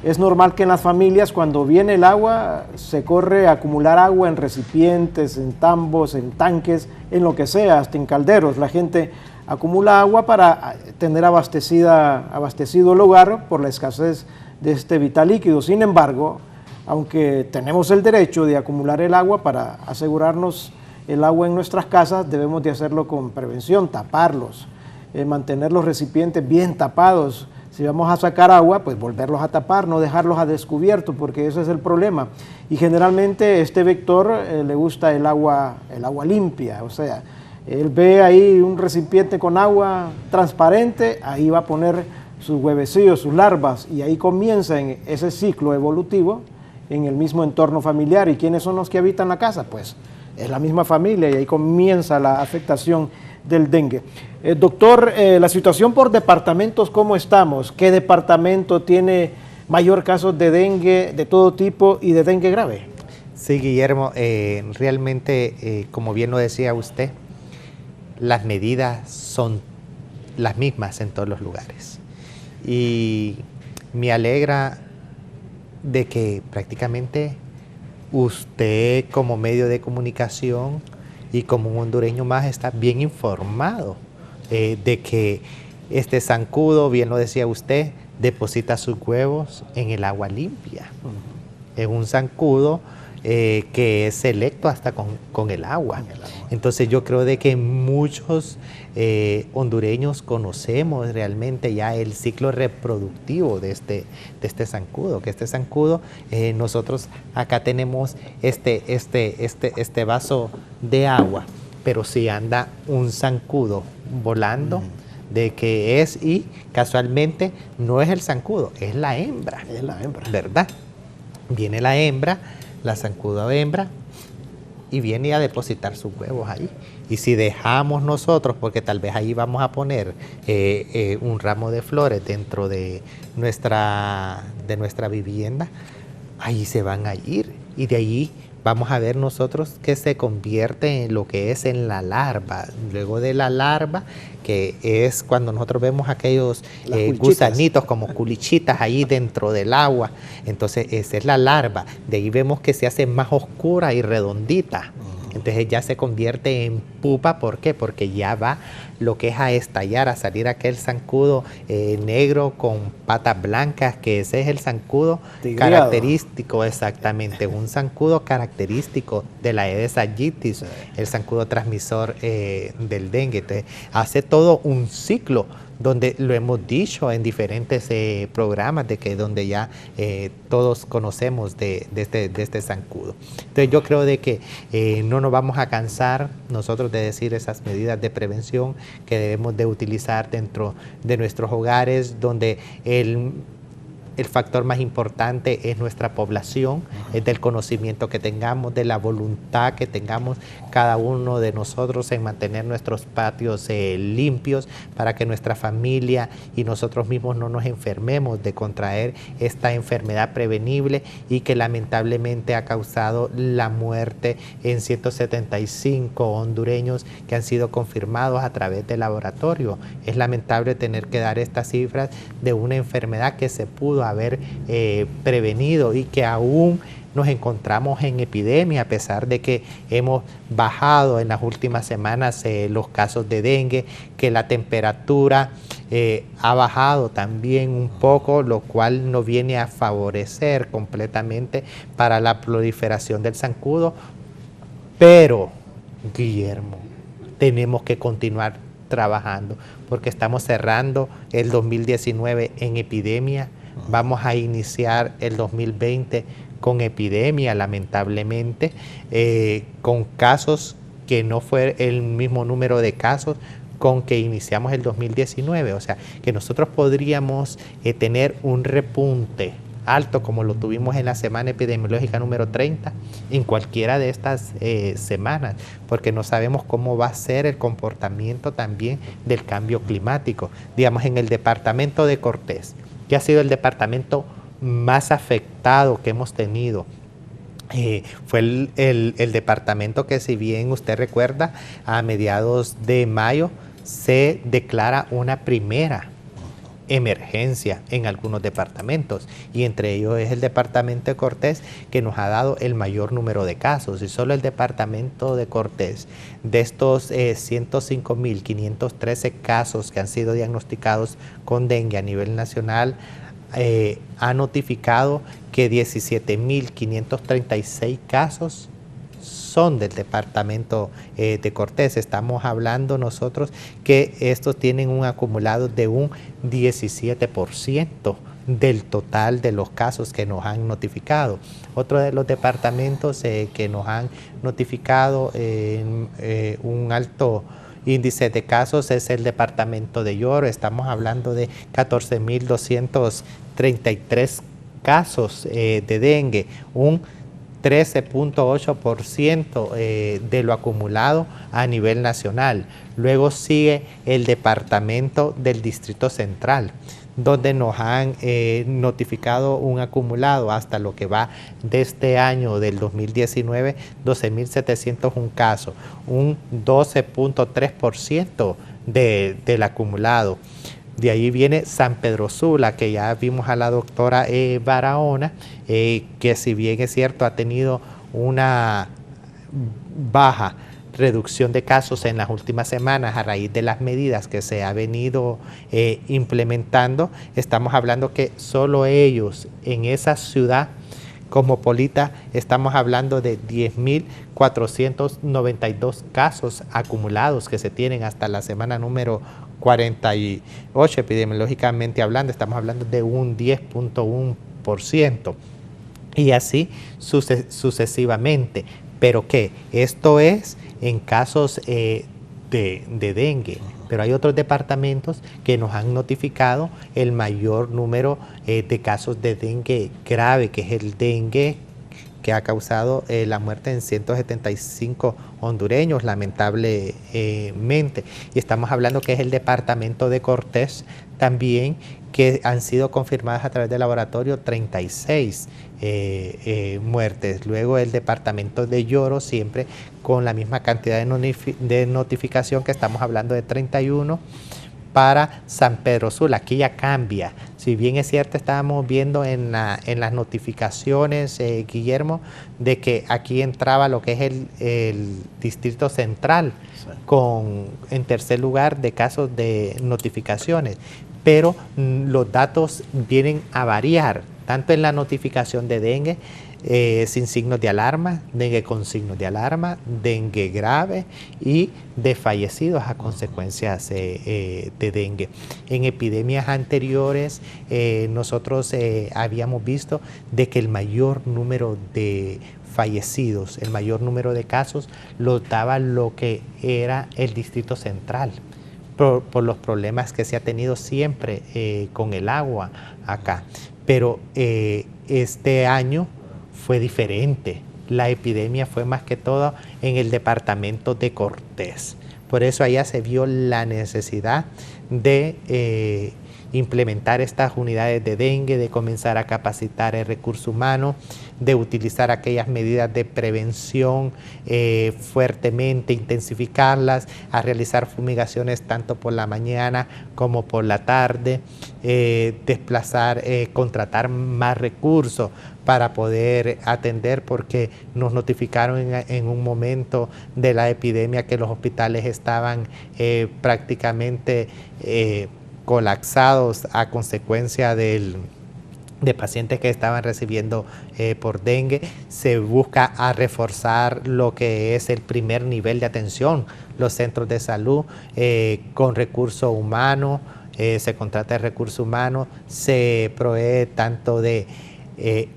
Es normal que en las familias, cuando viene el agua, se corre a acumular agua en recipientes, en tambos, en tanques, en lo que sea, hasta en calderos. La gente acumula agua para tener abastecido el hogar por la escasez de este vital líquido. Sin embargo, aunque tenemos el derecho de acumular el agua para asegurarnos el agua en nuestras casas, debemos de hacerlo con prevención, taparlos, mantener los recipientes bien tapados. Si vamos a sacar agua, pues volverlos a tapar, no dejarlos a descubierto, porque ese es el problema. Y generalmente este vector le gusta el agua limpia, o sea, él ve ahí un recipiente con agua transparente, ahí va a poner sus huevecillos, sus larvas, y ahí comienza en ese ciclo evolutivo en el mismo entorno familiar. ¿Y quiénes son los que habitan la casa? Pues es la misma familia, y ahí comienza la afectación del dengue. Doctor, la situación por departamentos, ¿cómo estamos? ¿Qué departamento tiene mayor casos de dengue de todo tipo y de dengue grave? Sí, Guillermo, realmente, como bien lo decía usted, las medidas son las mismas en todos los lugares. Y me alegra de que prácticamente usted, como medio de comunicación y como un hondureño más, está bien informado de que este zancudo, bien lo decía usted, deposita sus huevos en el agua limpia. Es un zancudo que es selecto hasta con el agua. Entonces yo creo de que muchos hondureños conocemos realmente ya el ciclo reproductivo de este zancudo, que este zancudo, nosotros acá tenemos este vaso de agua, pero si anda un zancudo volando, de que es, y casualmente no es el zancudo, es la hembra. Es la hembra. ¿Verdad? Viene la hembra, la zancudo hembra, y viene a depositar sus huevos ahí. Y si dejamos nosotros, porque tal vez ahí vamos a poner un ramo de flores dentro de nuestra vivienda, ahí se van a ir, y de ahí vamos a ver nosotros que se convierte en lo que es en la larva. Luego de la larva, que es cuando nosotros vemos aquellos gusanitos como culichitas ahí dentro del agua. Entonces esa es la larva. De ahí vemos que se hace más oscura y redondita. Entonces ya se convierte en pupa. ¿Por qué? Porque ya va lo que es a estallar, a salir aquel zancudo negro con patas blancas, que ese es el zancudo característico, exactamente, un zancudo característico de la Aedes aegypti, el zancudo transmisor del dengue. Entonces hace todo un ciclo, donde lo hemos dicho en diferentes programas, de que donde ya todos conocemos de este zancudo. Entonces yo creo de que no nos vamos a cansar nosotros de decir esas medidas de prevención que debemos de utilizar dentro de nuestros hogares, donde el factor más importante es nuestra población, es del conocimiento que tengamos, de la voluntad que tengamos cada uno de nosotros en mantener nuestros patios limpios, para que nuestra familia y nosotros mismos no nos enfermemos de contraer esta enfermedad prevenible y que lamentablemente ha causado la muerte en 175 hondureños que han sido confirmados a través del laboratorio. Es lamentable tener que dar estas cifras de una enfermedad que se pudo haber prevenido y que aún nos encontramos en epidemia, a pesar de que hemos bajado en las últimas semanas los casos de dengue, que la temperatura ha bajado también un poco, lo cual nos viene a favorecer completamente para la proliferación del zancudo. Pero, Guillermo, tenemos que continuar trabajando, porque estamos cerrando el 2019 en epidemia. Vamos a iniciar el 2020 con epidemia, lamentablemente, con casos que no fue el mismo número de casos con que iniciamos el 2019. O sea, que nosotros podríamos tener un repunte alto como lo tuvimos en la semana epidemiológica número 30 en cualquiera de estas semanas, porque no sabemos cómo va a ser el comportamiento también del cambio climático. Digamos, en el departamento de Cortés, que ha sido el departamento más afectado que hemos tenido, fue el departamento que, si bien usted recuerda, a mediados de mayo se declara una primera emergencia en algunos departamentos, y entre ellos es el departamento de Cortés, que nos ha dado el mayor número de casos. Y solo el departamento de Cortés, de estos 105.513 casos que han sido diagnosticados con dengue a nivel nacional, ha notificado que 17.536 casos son del departamento de Cortés. Estamos hablando nosotros que estos tienen un acumulado de un 17% del total de los casos que nos han notificado. Otro de los departamentos que nos han notificado un alto índice de casos es el departamento de Lloro. Estamos hablando de 14.233 casos de dengue, un 13.8% de lo acumulado a nivel nacional. Luego sigue el departamento del Distrito Central, donde nos han notificado un acumulado hasta lo que va de este año del 2019, 12.701 casos, un 12.3% del acumulado. De ahí viene San Pedro Sula, que ya vimos a la doctora Barahona, que si bien es cierto ha tenido una baja reducción de casos en las últimas semanas a raíz de las medidas que se ha venido implementando. Estamos hablando que solo ellos en esa ciudad cosmopolita estamos hablando de 10.492 casos acumulados que se tienen hasta la semana número 48 epidemiológicamente hablando. Estamos hablando de un 10.1%, y así sucesivamente. Pero que esto es en casos de dengue, pero hay otros departamentos que nos han notificado el mayor número de casos de dengue grave, que es el dengue que ha causado la muerte en 175 hondureños, lamentablemente. Y estamos hablando que es el departamento de Cortés también, que han sido confirmadas a través del laboratorio 36 muertes. Luego el departamento de Lloro, siempre con la misma cantidad de notificación, que estamos hablando de 31. Para San Pedro Sula, aquí ya cambia. Si bien es cierto, estábamos viendo en las notificaciones, Guillermo, de que aquí entraba lo que es el Distrito Central, en tercer lugar de casos de notificaciones. Pero los datos vienen a variar, tanto en la notificación de dengue sin signos de alarma, dengue con signos de alarma, dengue grave y de fallecidos a consecuencias de dengue. En epidemias anteriores nosotros habíamos visto de que el mayor número de fallecidos, el mayor número de casos, los daba lo que era el Distrito Central, por los problemas que se ha tenido siempre con el agua acá. Pero este año fue diferente. La epidemia fue más que todo en el departamento de Cortés. Por eso allá se vio la necesidad de implementar estas unidades de dengue, de comenzar a capacitar el recurso humano, de utilizar aquellas medidas de prevención fuertemente, intensificarlas, a realizar fumigaciones tanto por la mañana como por la tarde, desplazar, contratar más recursos para poder atender, porque nos notificaron en un momento de la epidemia que los hospitales estaban prácticamente colapsados a consecuencia de pacientes que estaban recibiendo por dengue. Se busca a reforzar lo que es el primer nivel de atención, los centros de salud, con recurso humano, se contrata el recurso humano, se provee tanto de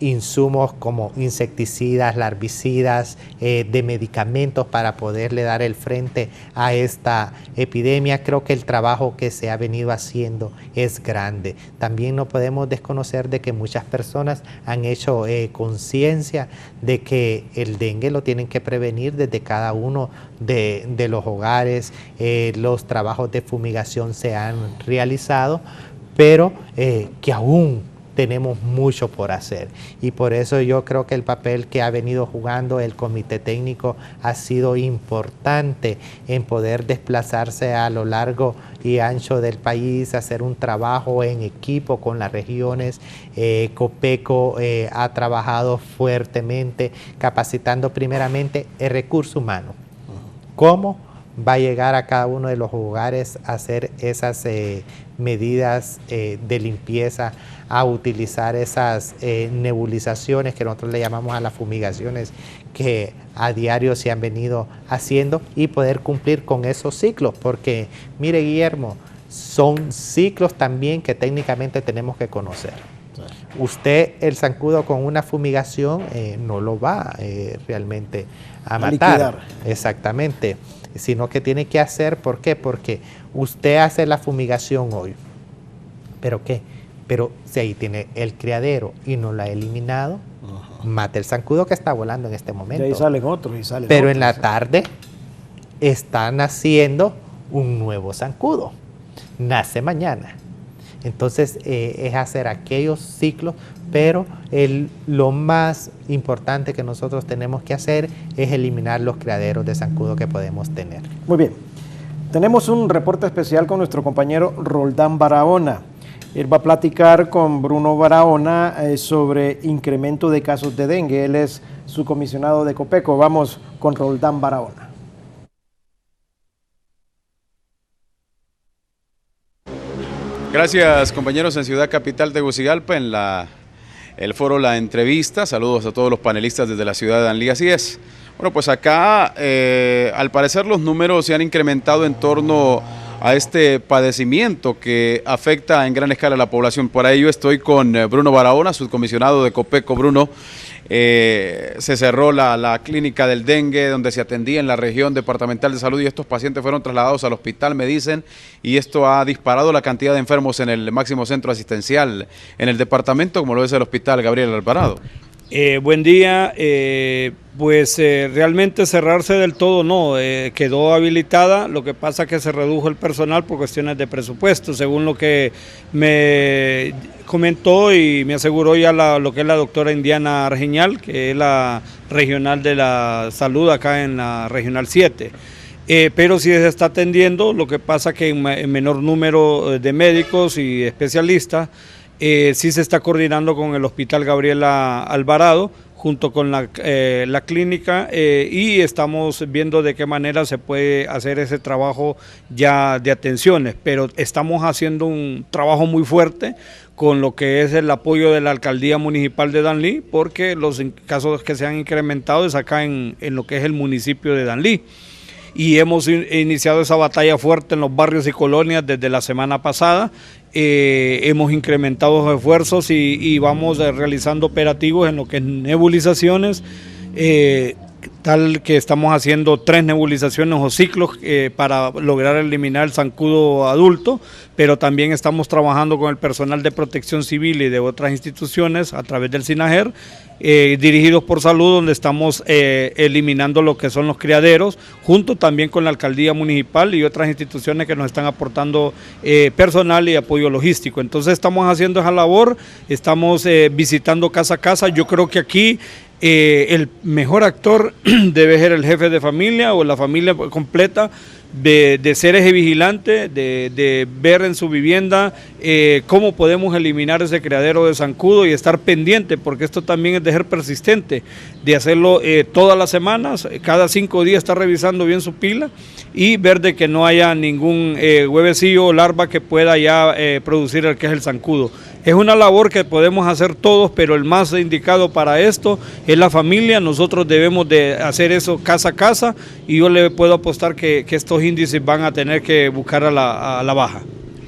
insumos como insecticidas, larvicidas, de medicamentos para poderle dar el frente a esta epidemia. Creo que el trabajo que se ha venido haciendo es grande. También no podemos desconocer de que muchas personas han hecho conciencia de que el dengue lo tienen que prevenir desde cada uno de los hogares. Los trabajos de fumigación se han realizado, pero que aún tenemos mucho por hacer. Y por eso yo creo que el papel que ha venido jugando el comité técnico ha sido importante en poder desplazarse a lo largo y ancho del país, hacer un trabajo en equipo con las regiones. Copeco ha trabajado fuertemente capacitando primeramente el recurso humano. ¿Cómo va a llegar a cada uno de los hogares a hacer esas medidas de limpieza, a utilizar esas nebulizaciones que nosotros le llamamos a las fumigaciones que a diario se han venido haciendo y poder cumplir con esos ciclos? Porque mire, Guillermo, son ciclos también que técnicamente tenemos que conocer. Usted el zancudo con una fumigación no lo va realmente a matar. Liquidar. Exactamente. Sino que tiene que hacer, ¿por qué? Porque usted hace la fumigación hoy. ¿Pero qué? Pero si ahí tiene el criadero y no la ha eliminado, mata el zancudo que está volando en este momento. Y ahí salen otros y salen Pero otros. En la tarde está naciendo un nuevo zancudo. Nace mañana. Entonces es hacer aquellos ciclos, pero lo más importante que nosotros tenemos que hacer es eliminar los criaderos de zancudo que podemos tener. Muy bien. Tenemos un reporte especial con nuestro compañero Roldán Barahona. Él va a platicar con Bruno Barahona sobre incremento de casos de dengue. Él es subcomisionado de Copeco. Vamos con Roldán Barahona. Gracias, compañeros, en Ciudad Capital Tegucigalpa, en el foro La Entrevista. Saludos a todos los panelistas desde la ciudad de Danlí. Así es. Bueno, pues acá, al parecer, los números se han incrementado en torno a este padecimiento que afecta en gran escala a la población. Por ello estoy con Bruno Barahona, subcomisionado de Copeco. Bruno, se cerró la clínica del dengue donde se atendía en la región departamental de salud y estos pacientes fueron trasladados al hospital, me dicen, y esto ha disparado la cantidad de enfermos en el máximo centro asistencial en el departamento, como lo es el hospital Gabriel Alvarado. Buen día, realmente cerrarse del todo no, quedó habilitada, lo que pasa es que se redujo el personal por cuestiones de presupuesto, según lo que me comentó y me aseguró ya lo que es la doctora Indiana Argeñal, que es la regional de la salud acá en la regional 7. Pero sí se está atendiendo, lo que pasa que en menor número de médicos y especialistas. Sí se está coordinando con el Hospital Gabriel Alvarado junto con la clínica y estamos viendo de qué manera se puede hacer ese trabajo ya de atenciones, pero estamos haciendo un trabajo muy fuerte con lo que es el apoyo de la Alcaldía Municipal de Danlí, porque los casos que se han incrementado es acá en lo que es el municipio de Danlí. Y hemos iniciado esa batalla fuerte en los barrios y colonias desde la semana pasada. Hemos incrementado los esfuerzos y vamos realizando operativos en lo que es nebulizaciones, tal que estamos haciendo 3 nebulizaciones o ciclos para lograr eliminar el zancudo adulto, pero también estamos trabajando con el personal de protección civil y de otras instituciones a través del SINAGER, dirigidos por salud, donde estamos eliminando lo que son los criaderos, junto también con la alcaldía municipal y otras instituciones que nos están aportando personal y apoyo logístico. Entonces estamos haciendo esa labor, estamos visitando casa a casa. Yo creo que aquí el mejor actor debe ser el jefe de familia o la familia completa, de ser eje vigilante, de ver en su vivienda cómo podemos eliminar ese criadero de zancudo y estar pendiente, porque esto también es de ser persistente, de hacerlo todas las semanas, cada 5 días estar revisando bien su pila y ver de que no haya ningún huevecillo o larva que pueda ya producir el que es el zancudo. Es una labor que podemos hacer todos, pero el más indicado para esto es la familia. Nosotros debemos de hacer eso casa a casa y yo le puedo apostar que estos índices van a tener que buscar a la baja.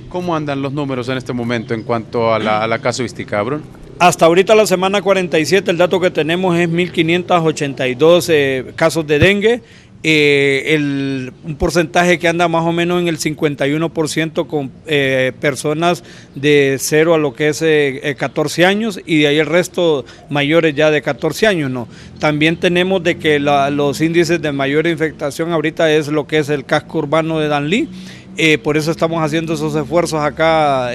¿Cómo andan los números en este momento en cuanto a la casuística, Bruno? Hasta ahorita la semana 47 el dato que tenemos es 1.582 casos de dengue. Un porcentaje que anda más o menos en el 51% con personas de 0 a lo que es 14 años y de ahí el resto mayores ya de 14 años, ¿no? También tenemos de que los índices de mayor infectación ahorita es lo que es el casco urbano de Danlí, por eso estamos haciendo esos esfuerzos acá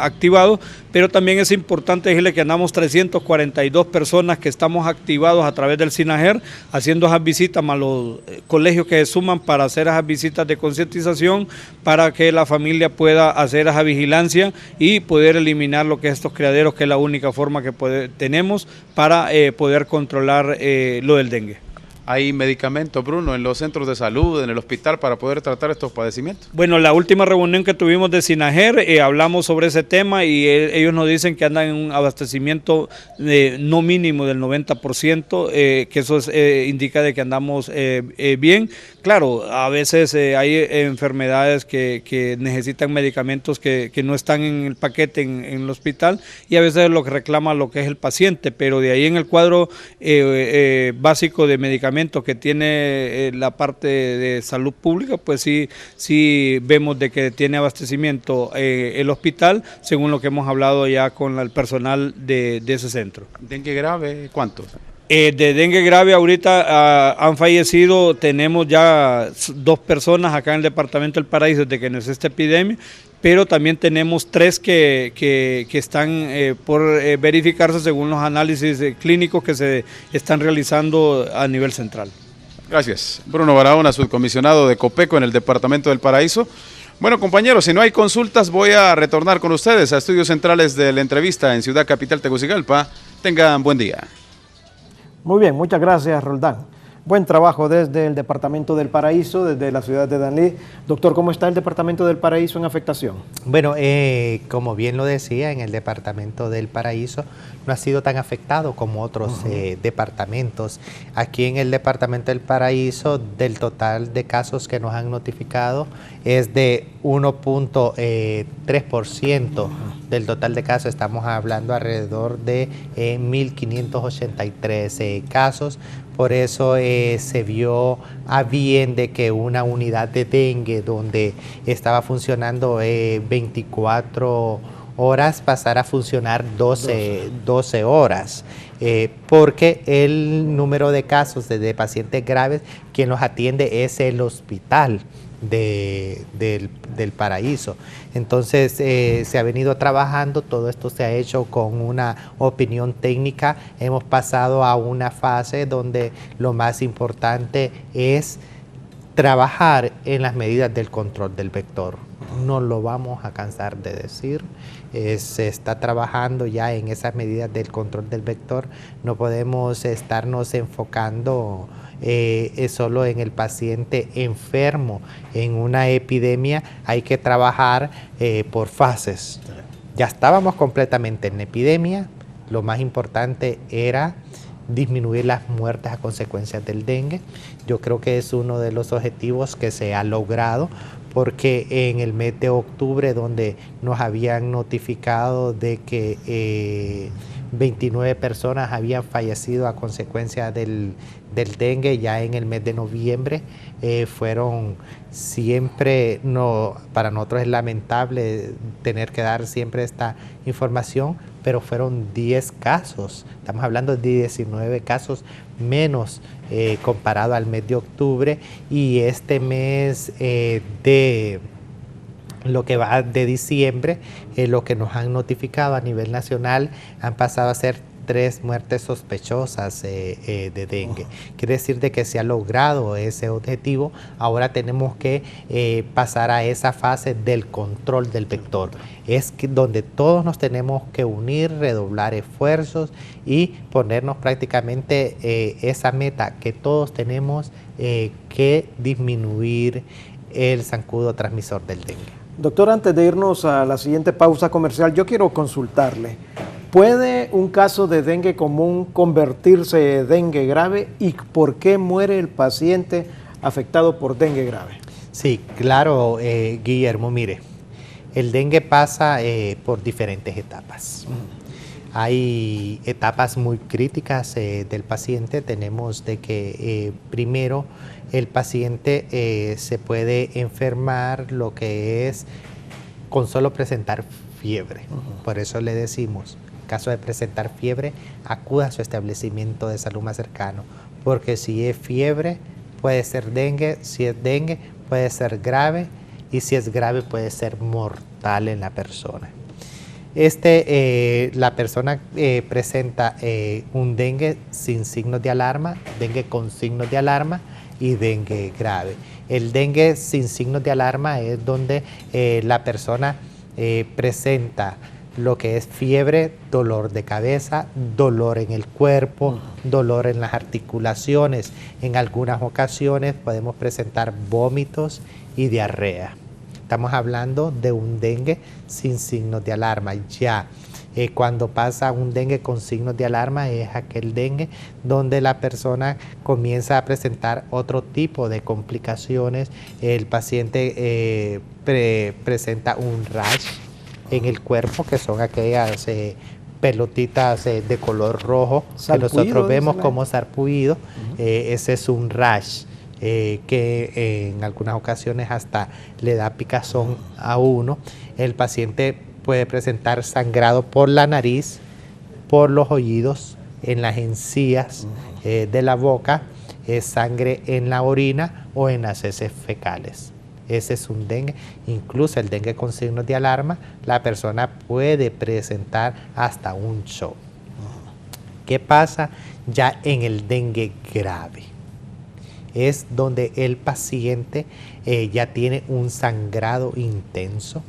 activados, pero también es importante decirle que andamos 342 personas que estamos activados a través del SINAGER, haciendo esas visitas más los colegios que se suman para hacer esas visitas de concientización, para que la familia pueda hacer esa vigilancia y poder eliminar lo que es estos criaderos, que es la única forma que tenemos para poder controlar lo del dengue. ¿Hay medicamentos, Bruno, en los centros de salud, en el hospital, para poder tratar estos padecimientos? Bueno, la última reunión que tuvimos de SINAGER, hablamos sobre ese tema y ellos nos dicen que andan en un abastecimiento no mínimo del 90%, que eso indica de que andamos bien. Claro, a veces hay enfermedades que necesitan medicamentos que no están en el paquete en el hospital, y a veces lo que reclama lo que es el paciente, pero de ahí en el cuadro básico de medicamentos que tiene la parte de salud pública, pues sí vemos de que tiene abastecimiento el hospital, según lo que hemos hablado ya con el personal de ese centro. ¿Dengue grave cuántos? De dengue grave ahorita han fallecido, tenemos ya 2 personas acá en el departamento del Paraíso desde que inició esta epidemia, pero también tenemos 3 que están por verificarse según los análisis clínicos que se están realizando a nivel central. Gracias. Bruno Barahona, subcomisionado de Copeco en el departamento del Paraíso. Bueno, compañeros, si no hay consultas, voy a retornar con ustedes a estudios centrales de la entrevista en Ciudad Capital, Tegucigalpa. Tengan buen día. Muy bien, muchas gracias, Roldán. Buen trabajo desde el Departamento del Paraíso, desde la ciudad de Danlí. Doctor, ¿cómo está el Departamento del Paraíso en afectación? Bueno, como bien lo decía, en el Departamento del Paraíso no ha sido tan afectado como otros departamentos. Aquí en el Departamento del Paraíso, del total de casos que nos han notificado, es de 1.3% del total de casos. Estamos hablando alrededor de 1.583 casos. Por eso se vio a bien de que una unidad de dengue donde estaba funcionando 24 horas pasara a funcionar 12 horas, porque el número de casos de pacientes graves, quien los atiende es el hospital del Paraíso. Entonces se ha venido trabajando, todo esto se ha hecho con una opinión técnica. Hemos pasado a una fase donde lo más importante es trabajar en las medidas del control del vector. No lo vamos a cansar de decir, se está trabajando ya en esas medidas del control del vector. No podemos estarnos enfocando solo en el paciente enfermo. En una epidemia hay que trabajar por fases. Ya estábamos completamente en la epidemia, lo más importante era disminuir las muertes a consecuencia del dengue. Yo creo que es uno de los objetivos que se ha logrado, porque en el mes de octubre, donde nos habían notificado de que 29 personas habían fallecido a consecuencia del dengue, ya en el mes de noviembre fueron siempre, para nosotros es lamentable tener que dar siempre esta información, pero fueron 10 casos, estamos hablando de 19 casos menos comparado al mes de octubre, y este mes de lo que va de diciembre, lo que nos han notificado a nivel nacional han pasado a ser 3 muertes sospechosas de dengue. Quiere decir de que se ha logrado ese objetivo. Ahora tenemos que pasar a esa fase del control del vector. Es donde todos nos tenemos que unir, redoblar esfuerzos y ponernos prácticamente esa meta que todos tenemos, que disminuir el zancudo transmisor del dengue. Doctor, antes de irnos a la siguiente pausa comercial, yo quiero consultarle. ¿Puede un caso de dengue común convertirse en dengue grave, y por qué muere el paciente afectado por dengue grave? Sí, claro, Guillermo, mire, el dengue pasa por diferentes etapas. Hay etapas muy críticas del paciente. Tenemos de que primero el paciente se puede enfermar, lo que es con solo presentar fiebre. Por eso le decimos, en caso de presentar fiebre, acuda a su establecimiento de salud más cercano, porque si es fiebre puede ser dengue, si es dengue puede ser grave y si es grave puede ser mortal en la persona. La persona presenta un dengue sin signos de alarma, dengue con signos de alarma y dengue grave. El dengue sin signos de alarma es donde la persona presenta lo que es fiebre, dolor de cabeza, dolor en el cuerpo, dolor en las articulaciones. En algunas ocasiones podemos presentar vómitos y diarrea. Estamos hablando de un dengue sin signos de alarma. Ya cuando pasa un dengue con signos de alarma es aquel dengue donde la persona comienza a presentar otro tipo de complicaciones. El paciente presenta un rash en el cuerpo, que son aquellas pelotitas de color rojo que nosotros vemos como sarpullido. Ese es un rash. Que en algunas ocasiones hasta le da picazón a uno. El paciente puede presentar sangrado por la nariz, por los oídos, en las encías de la boca, sangre en la orina o en las heces fecales. Ese es un dengue. Incluso el dengue con signos de alarma, la persona puede presentar hasta un shock. ¿Qué pasa ya en el dengue grave? Es donde el paciente ya tiene un sangrado intenso.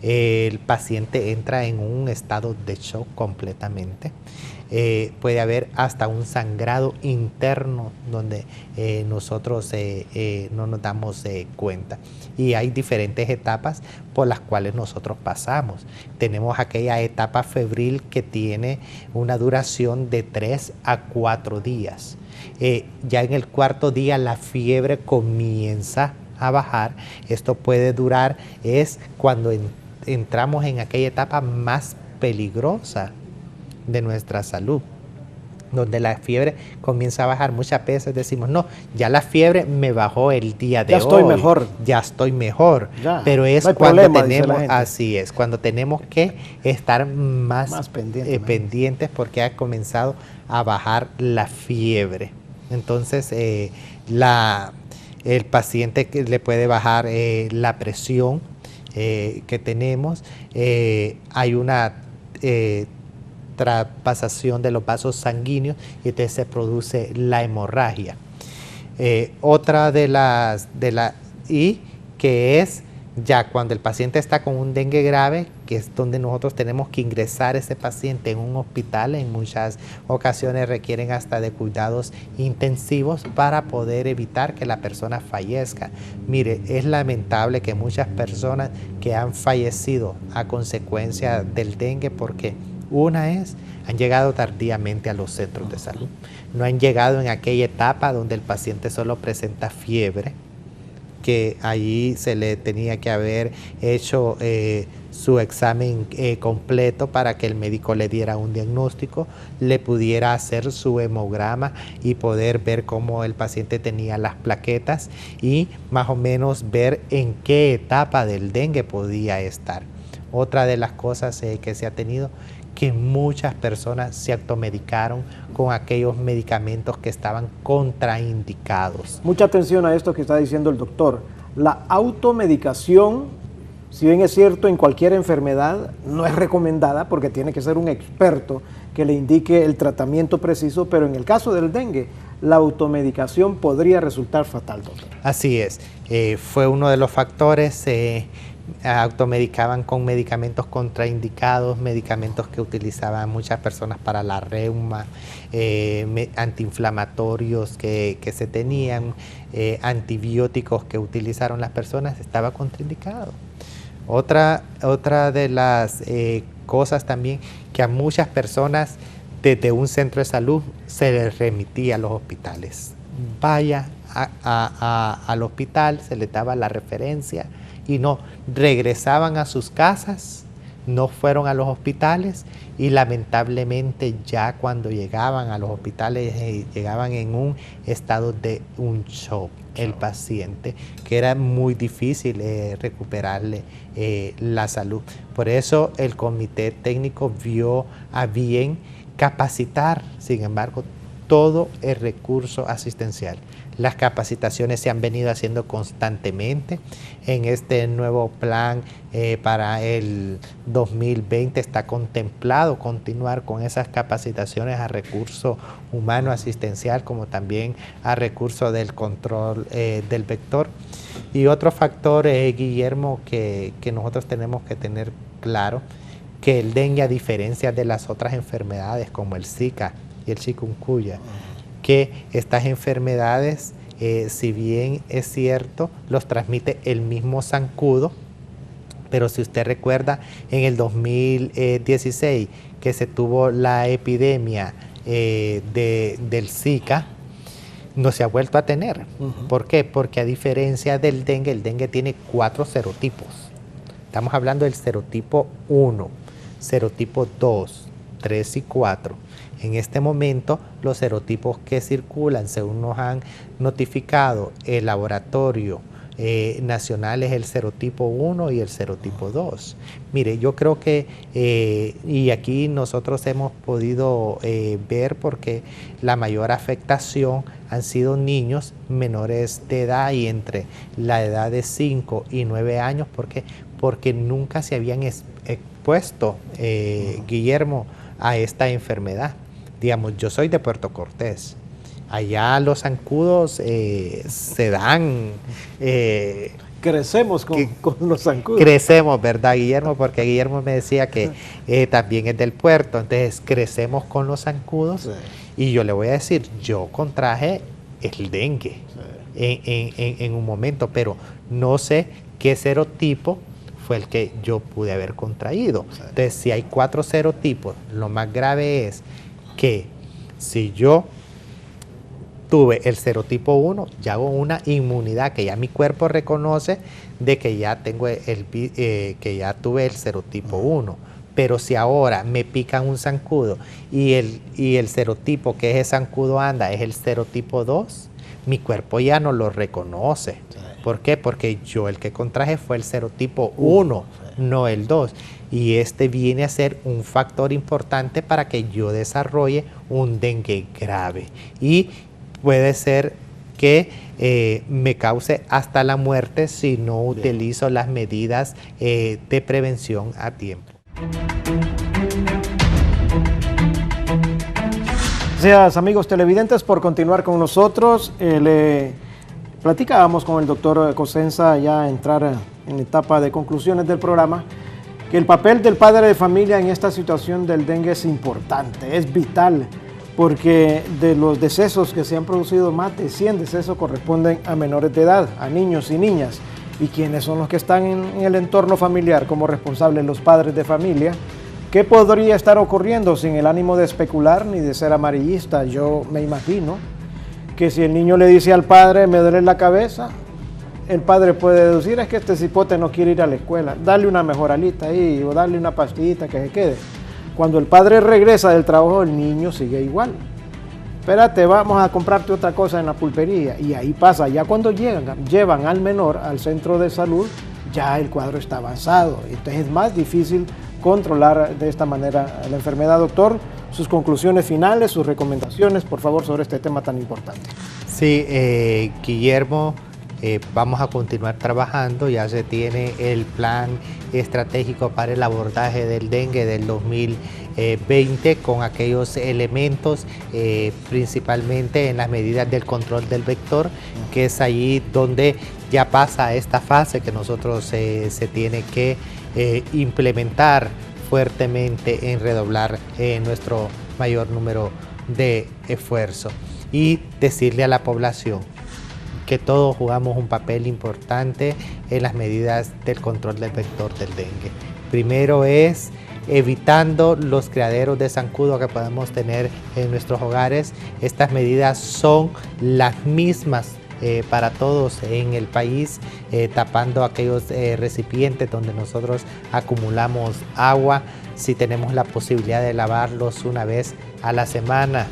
El paciente entra en un estado de shock completamente. Puede haber hasta un sangrado interno donde nosotros no nos damos cuenta. Y hay diferentes etapas por las cuales nosotros pasamos. Tenemos aquella etapa febril que tiene una duración de 3 a 4 días. Ya en el cuarto día la fiebre comienza a bajar. Esto puede durar, es cuando entramos en aquella etapa más peligrosa de nuestra salud, donde la fiebre comienza a bajar. Muchas veces decimos, no, ya la fiebre me bajó el día de hoy. Ya estoy mejor. Pero es no cuando problema, tenemos, así es, cuando tenemos que estar más pendientes porque ha comenzado a bajar la fiebre. Entonces, el paciente que le puede bajar la presión que tenemos. Hay una traspasación de los vasos sanguíneos y entonces se produce la hemorragia. Otra que es ya cuando el paciente está con un dengue grave, que es donde nosotros tenemos que ingresar a ese paciente en un hospital. En muchas ocasiones requieren hasta de cuidados intensivos para poder evitar que la persona fallezca. Mire, es lamentable que muchas personas que han fallecido a consecuencia del dengue, porque han llegado tardíamente a los centros de salud. No han llegado en aquella etapa donde el paciente solo presenta fiebre, que allí se le tenía que haber hecho su examen completo para que el médico le diera un diagnóstico, le pudiera hacer su hemograma y poder ver cómo el paciente tenía las plaquetas y más o menos ver en qué etapa del dengue podía estar. Otra de las cosas que se ha tenido, que muchas personas se automedicaron con aquellos medicamentos que estaban contraindicados. Mucha atención a esto que está diciendo el doctor. La automedicación, si bien es cierto en cualquier enfermedad, no es recomendada porque tiene que ser un experto que le indique el tratamiento preciso, pero en el caso del dengue, la automedicación podría resultar fatal, doctor. Así es, fue uno de los factores. Automedicaban con medicamentos contraindicados, medicamentos que utilizaban muchas personas para la reuma, antiinflamatorios que se tenían, antibióticos que utilizaron las personas, estaba contraindicado. Otra de las cosas también, que a muchas personas desde un centro de salud se les remitía a los hospitales. Vaya al hospital, se les daba la referencia y no, regresaban a sus casas, no fueron a los hospitales y lamentablemente ya cuando llegaban a los hospitales llegaban en un estado de un shock el paciente, que era muy difícil recuperarle la salud. Por eso el comité técnico vio a bien capacitar, sin embargo, todo el recurso asistencial. Las capacitaciones se han venido haciendo constantemente. En este nuevo plan para el 2020 está contemplado continuar con esas capacitaciones a recurso humano asistencial, como también a recurso del control del vector. Y otro factor, Guillermo, que nosotros tenemos que tener claro, que el dengue, a diferencia de las otras enfermedades como el Zika y el chikungunya, que estas enfermedades, si bien es cierto, los transmite el mismo zancudo, pero si usted recuerda, en el 2016 que se tuvo la epidemia del Zika, no se ha vuelto a tener. ¿Por qué? Porque a diferencia del dengue, el dengue tiene 4 serotipos. Estamos hablando del serotipo 1, serotipo 2, 3 y 4. En este momento, los serotipos que circulan, según nos han notificado el laboratorio nacional, es el serotipo 1 y el serotipo 2. Mire, yo creo que, y aquí nosotros hemos podido ver, porque la mayor afectación han sido niños menores de edad y entre la edad de 5 y 9 años, porque nunca se habían expuesto, Guillermo, a esta enfermedad. Digamos, yo soy de Puerto Cortés. Allá los zancudos se dan... Crecemos con los zancudos. Crecemos, ¿verdad, Guillermo? Porque Guillermo me decía que también es del puerto. Entonces, crecemos con los zancudos. Sí. Y yo le voy a decir, yo contraje el dengue en un momento, pero no sé qué serotipo fue el que yo pude haber contraído. Sí. Entonces, si hay 4 serotipos, lo más grave es que si yo tuve el serotipo 1, ya hago una inmunidad que ya mi cuerpo reconoce de que ya tengo que ya tuve el serotipo 1. Pero si ahora me pican un zancudo y el serotipo que ese zancudo anda es el serotipo 2, mi cuerpo ya no lo reconoce. ¿Por qué? Porque yo el que contraje fue el serotipo 1, no el 2. Y este viene a ser un factor importante para que yo desarrolle un dengue grave. Y puede ser que me cause hasta la muerte si no utilizo las medidas de prevención a tiempo. Gracias, amigos televidentes, por continuar con nosotros. Platicábamos con el doctor Cosenza, ya entrar en la etapa de conclusiones del programa, que el papel del padre de familia en esta situación del dengue es importante, es vital, porque de los decesos que se han producido, más de 100 decesos corresponden a menores de edad, a niños y niñas. ¿Y quiénes son los que están en el entorno familiar como responsables? Los padres de familia. ¿Qué podría estar ocurriendo sin el ánimo de especular ni de ser amarillista? Yo me imagino que si el niño le dice al padre, me duele la cabeza, el padre puede deducir, es que este cipote no quiere ir a la escuela, darle una mejoralita ahí o darle una pastillita que se quede. Cuando el padre regresa del trabajo, el niño sigue igual. Espérate, vamos a comprarte otra cosa en la pulpería. Y ahí pasa, ya cuando llevan al menor al centro de salud, ya el cuadro está avanzado. Entonces es más difícil controlar de esta manera la enfermedad. Doctor, sus conclusiones finales, sus recomendaciones, por favor, sobre este tema tan importante. Sí, Guillermo, vamos a continuar trabajando. Ya se tiene el plan estratégico para el abordaje del dengue del 2020 con aquellos elementos, principalmente en las medidas del control del vector, que es allí donde ya pasa esta fase que nosotros se tiene que implementar fuertemente en redoblar nuestro mayor número de esfuerzo y decirle a la población que todos jugamos un papel importante en las medidas del control del vector del dengue. Primero es evitando los criaderos de zancudo que podemos tener en nuestros hogares. Estas medidas son las mismas para todos en el país, tapando aquellos recipientes donde nosotros acumulamos agua. Si tenemos la posibilidad de lavarlos una vez a la semana,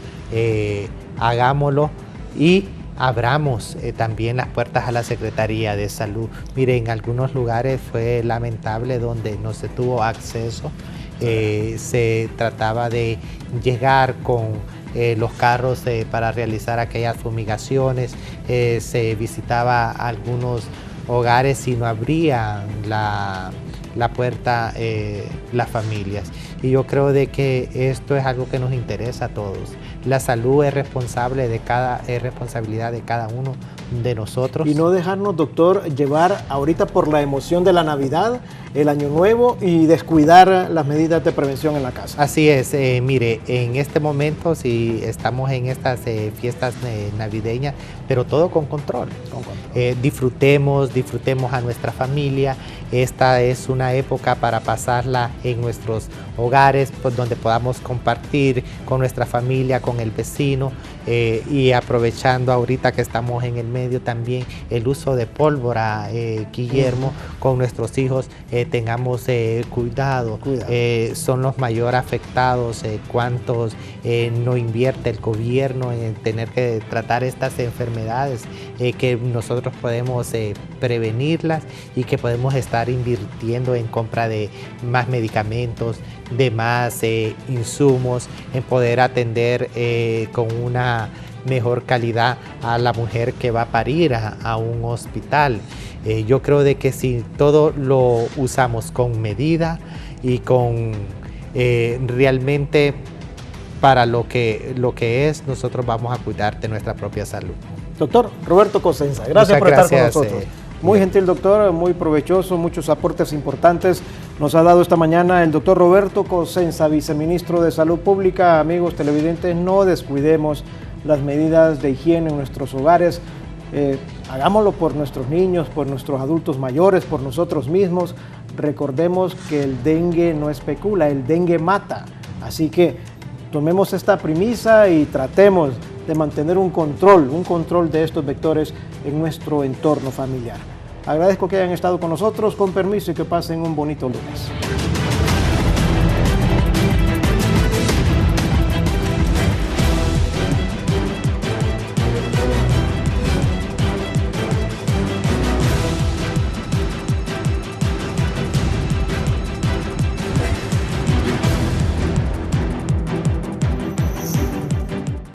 hagámoslo y abramos también las puertas a la Secretaría de Salud. Mire, en algunos lugares fue lamentable donde no se tuvo acceso. Se trataba de llegar con los carros para realizar aquellas fumigaciones, se visitaba algunos hogares y no abría la puerta las familias. Y yo creo de que esto es algo que nos interesa a todos. La salud es responsabilidad de cada uno de nosotros. Y no dejarnos, doctor, llevar ahorita por la emoción de la Navidad, el Año Nuevo, y descuidar las medidas de prevención en la casa. Así es, mire, en este momento si estamos en estas fiestas navideñas, pero todo con control. Disfrutemos a nuestra familia. Esta es una época para pasarla en nuestros hogares, pues, donde podamos compartir con nuestra familia, con el vecino, y aprovechando ahorita que estamos en el medio también el uso de pólvora, Guillermo, con nuestros hijos, tengamos cuidado. Son los mayores afectados, cuántos no invierte el gobierno en tener que tratar estas enfermedades, que nosotros podemos prevenirlas y que podemos estar invirtiendo en compra de más medicamentos, de más insumos, en poder atender con una mejor calidad a la mujer que va a parir a un hospital. Yo creo de que si todo lo usamos con medida y con realmente para lo que es, nosotros vamos a cuidar de nuestra propia salud. Doctor Roberto Cosenza, gracias por estar con nosotros. Muy gentil doctor, muy provechoso, muchos aportes importantes nos ha dado esta mañana el doctor Roberto Cosenza, viceministro de Salud Pública. Amigos televidentes, no descuidemos las medidas de higiene en nuestros hogares. Hagámoslo por nuestros niños, por nuestros adultos mayores, por nosotros mismos. Recordemos que el dengue no especula, el dengue mata. Así que tomemos esta premisa y tratemos de mantener un control de estos vectores en nuestro entorno familiar. Agradezco que hayan estado con nosotros, con permiso, y que pasen un bonito lunes.